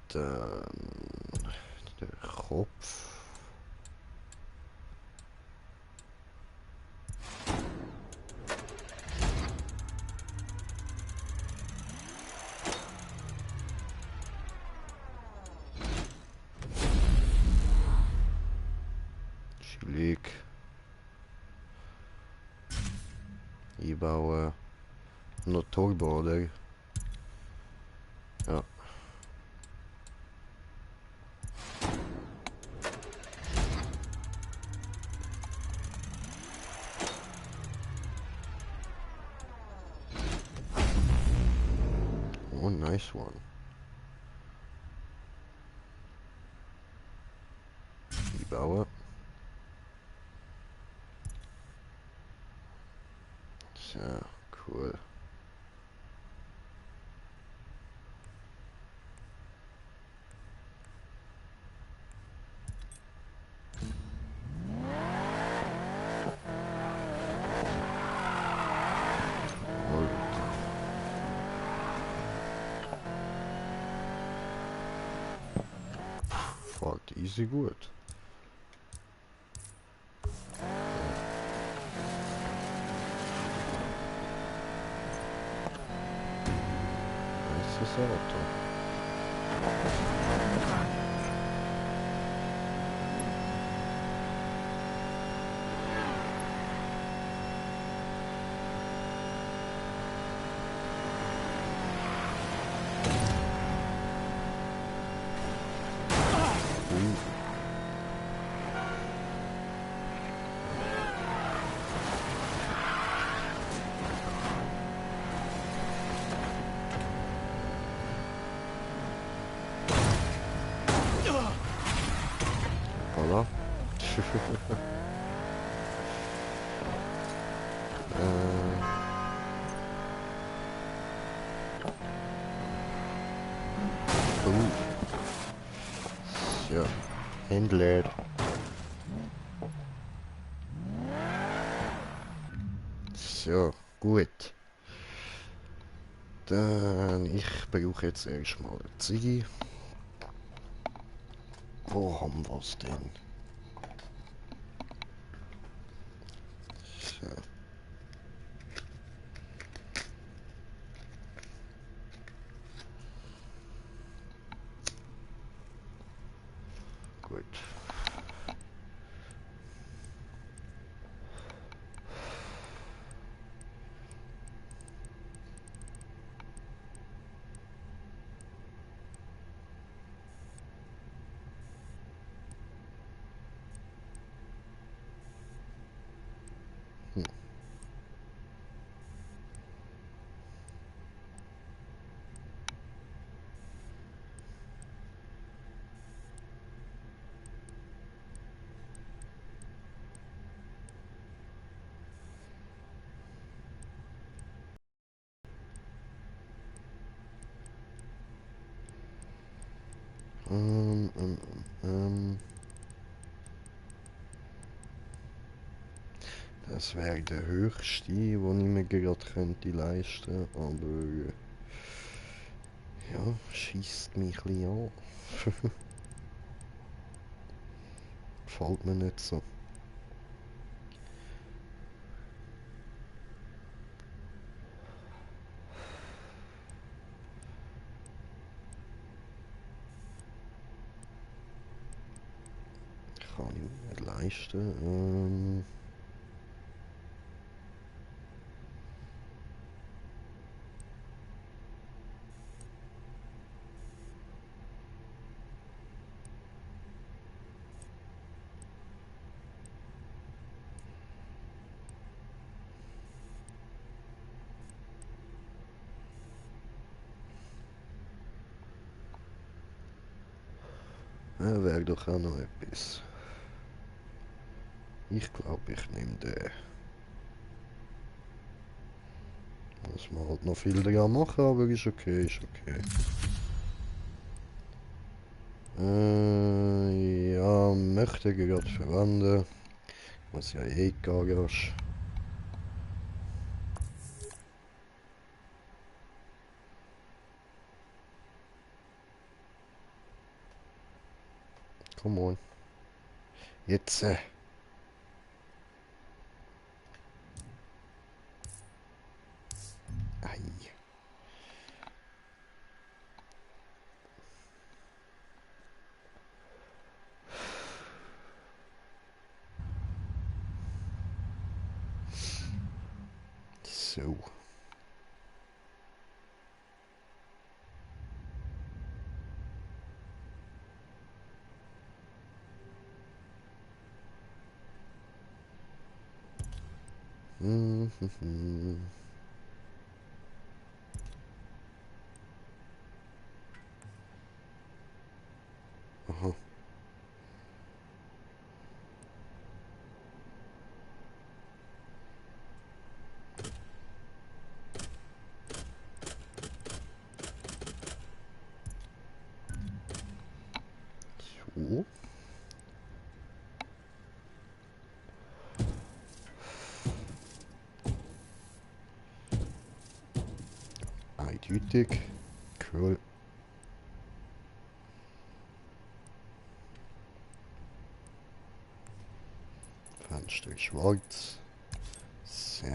A: Dann der Kopf. Chillig. Einbauen. Noch Turbo, oder? Ja. Oh, nice one. Einbauen. So, cool. Fahrt easy gut. Nice Auto. Voilà. Ja, Händler. So, gut. Dann, ich brauche jetzt erstmal eine Ziege. Wo haben wir es denn? So. Gut. Das wäre der höchste, den ich mir gerade könnte leisten, aber ja, schießt mich ein bisschen an. Gefällt mir nicht so. Kann ich mir nicht leisten. Ja, wäre doch auch noch etwas. Ich glaube, ich nehme den. Muss man halt noch viel dran machen, aber ist okay, ist okay. Ja, möchte gerade verwenden. Was ja eh Garage. Come on. Jetzt. Ei. So. Aha. So. Eindeutig. Cool. Fenster schwarz. So.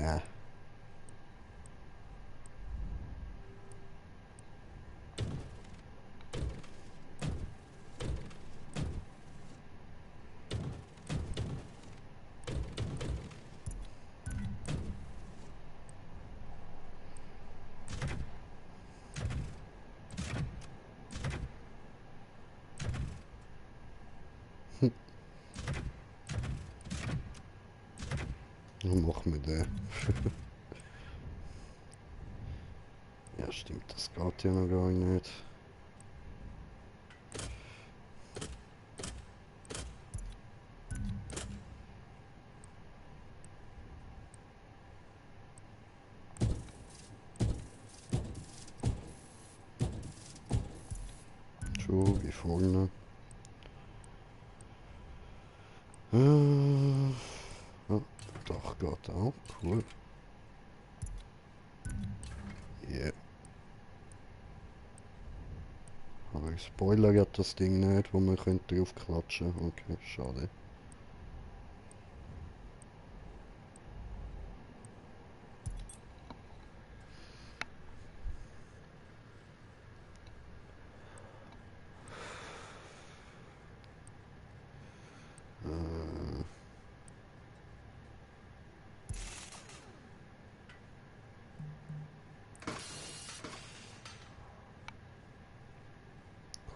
A: Dann machen wir den. Ja, stimmt, das geht ja noch gar nicht. So, wie vorne. Oh, doch, geht auch. Cool. Yeah. Aber Spoiler hat das Ding nicht, wo man könnte drauf klatschen. Okay, schade.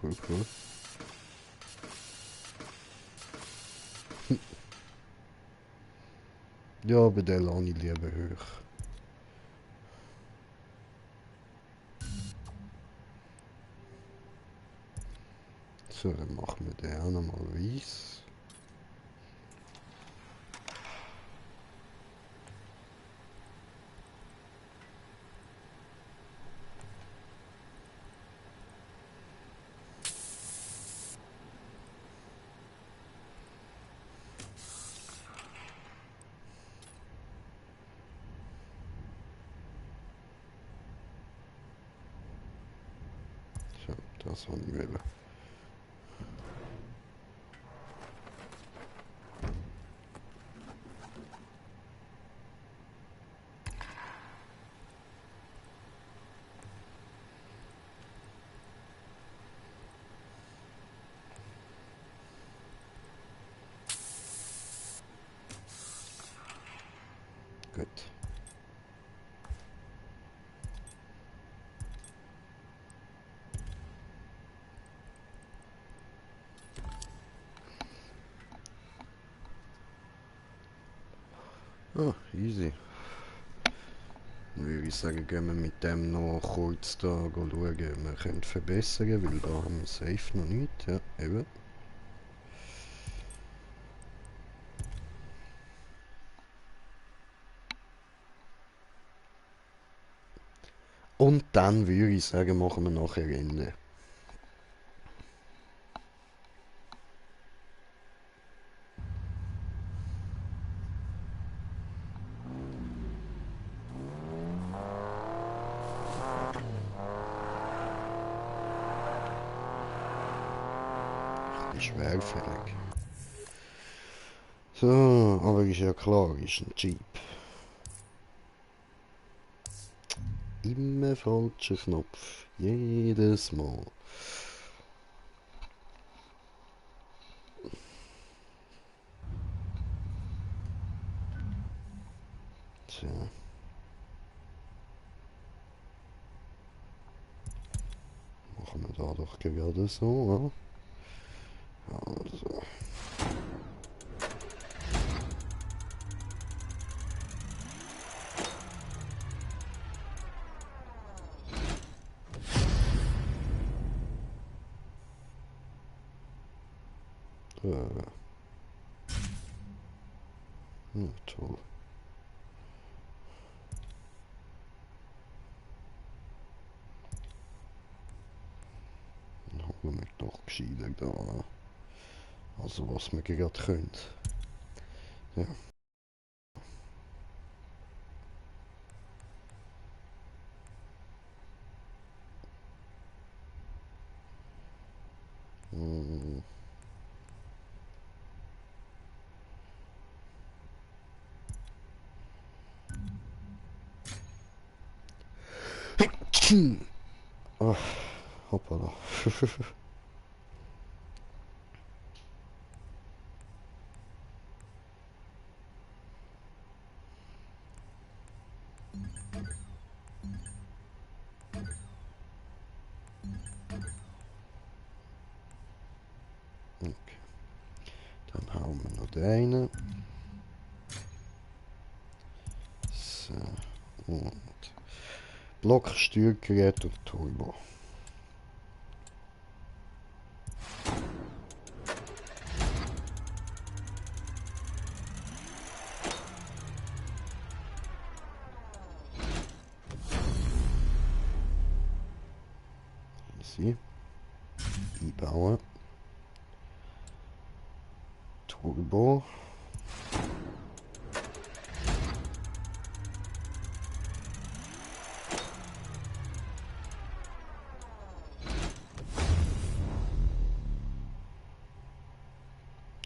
A: Cool, cool. Ja, aber den lasse ich lieber hoch. So, dann machen wir den auch nochmal weiß. So, das wollte ich wählen. Gut. Ah, easy. Dann würde ich sagen, gehen wir mit dem noch kurz da schauen, wir können verbessern, weil da haben wir safe noch nicht. Ja, eben. Und dann würde ich sagen, machen wir nachher Ende. Schwerfällig. So, aber ist ja klar, ist ein Jeep. Immer falscher Knopf. Jedes Mal. So. Machen wir da doch gerade so, ja? Also. Ja, toll. Dann haben wir doch gescheiter da. Also was wir gerade können. Ja. Oh, hoppala. Okay. Dann hauen wir noch den rein. So. Und Block, Steuergerät und Turbo. Easy. Einbauen. Turbo.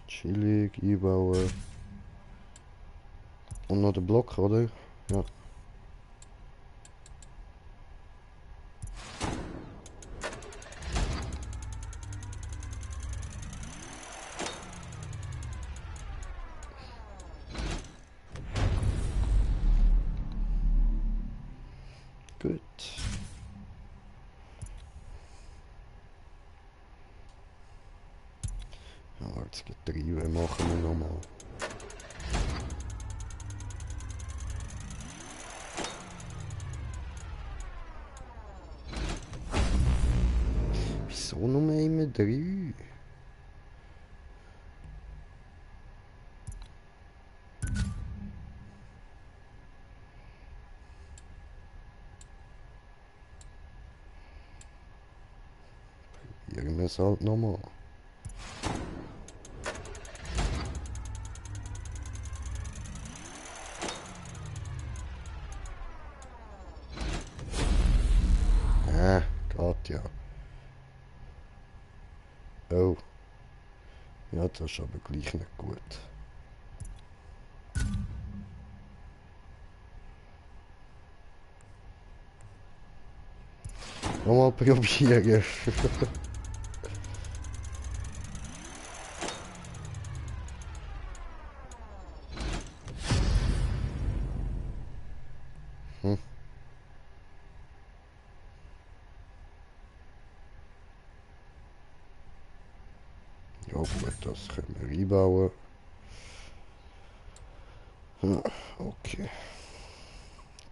A: Chillig, einbauen. Und noch der Block, oder? Ja. Gut. Ja, das Getriebe machen wir nochmal. Wieso nur immer 3? Probieren wir es halt nochmal. Geht ja. Oh. Ja, das ist aber gleich nicht gut. Nochmal probieren. Ja gut, das können wir einbauen. Ja, okay.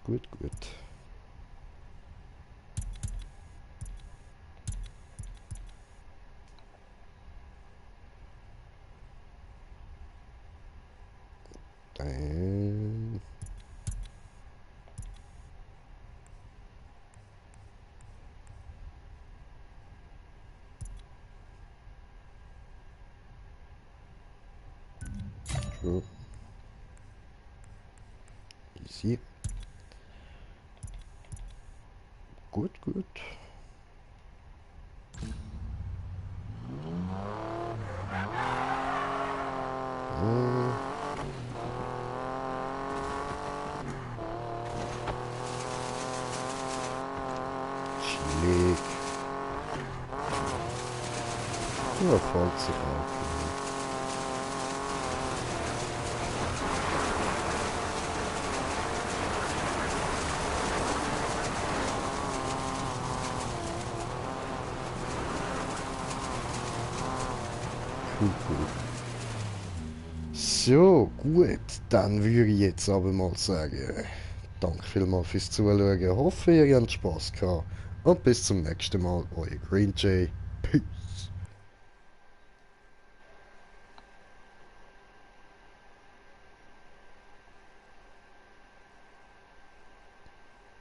A: Gut, gut. Dann So. Easy. Gut, gut. Schläg. Ja, folgt sich auch. So, gut, dann würde ich jetzt aber mal sagen, danke vielmals fürs Zuschauen, hoffe ihr habt Spaß gehabt und bis zum nächsten Mal, euer Green Jay, Peace.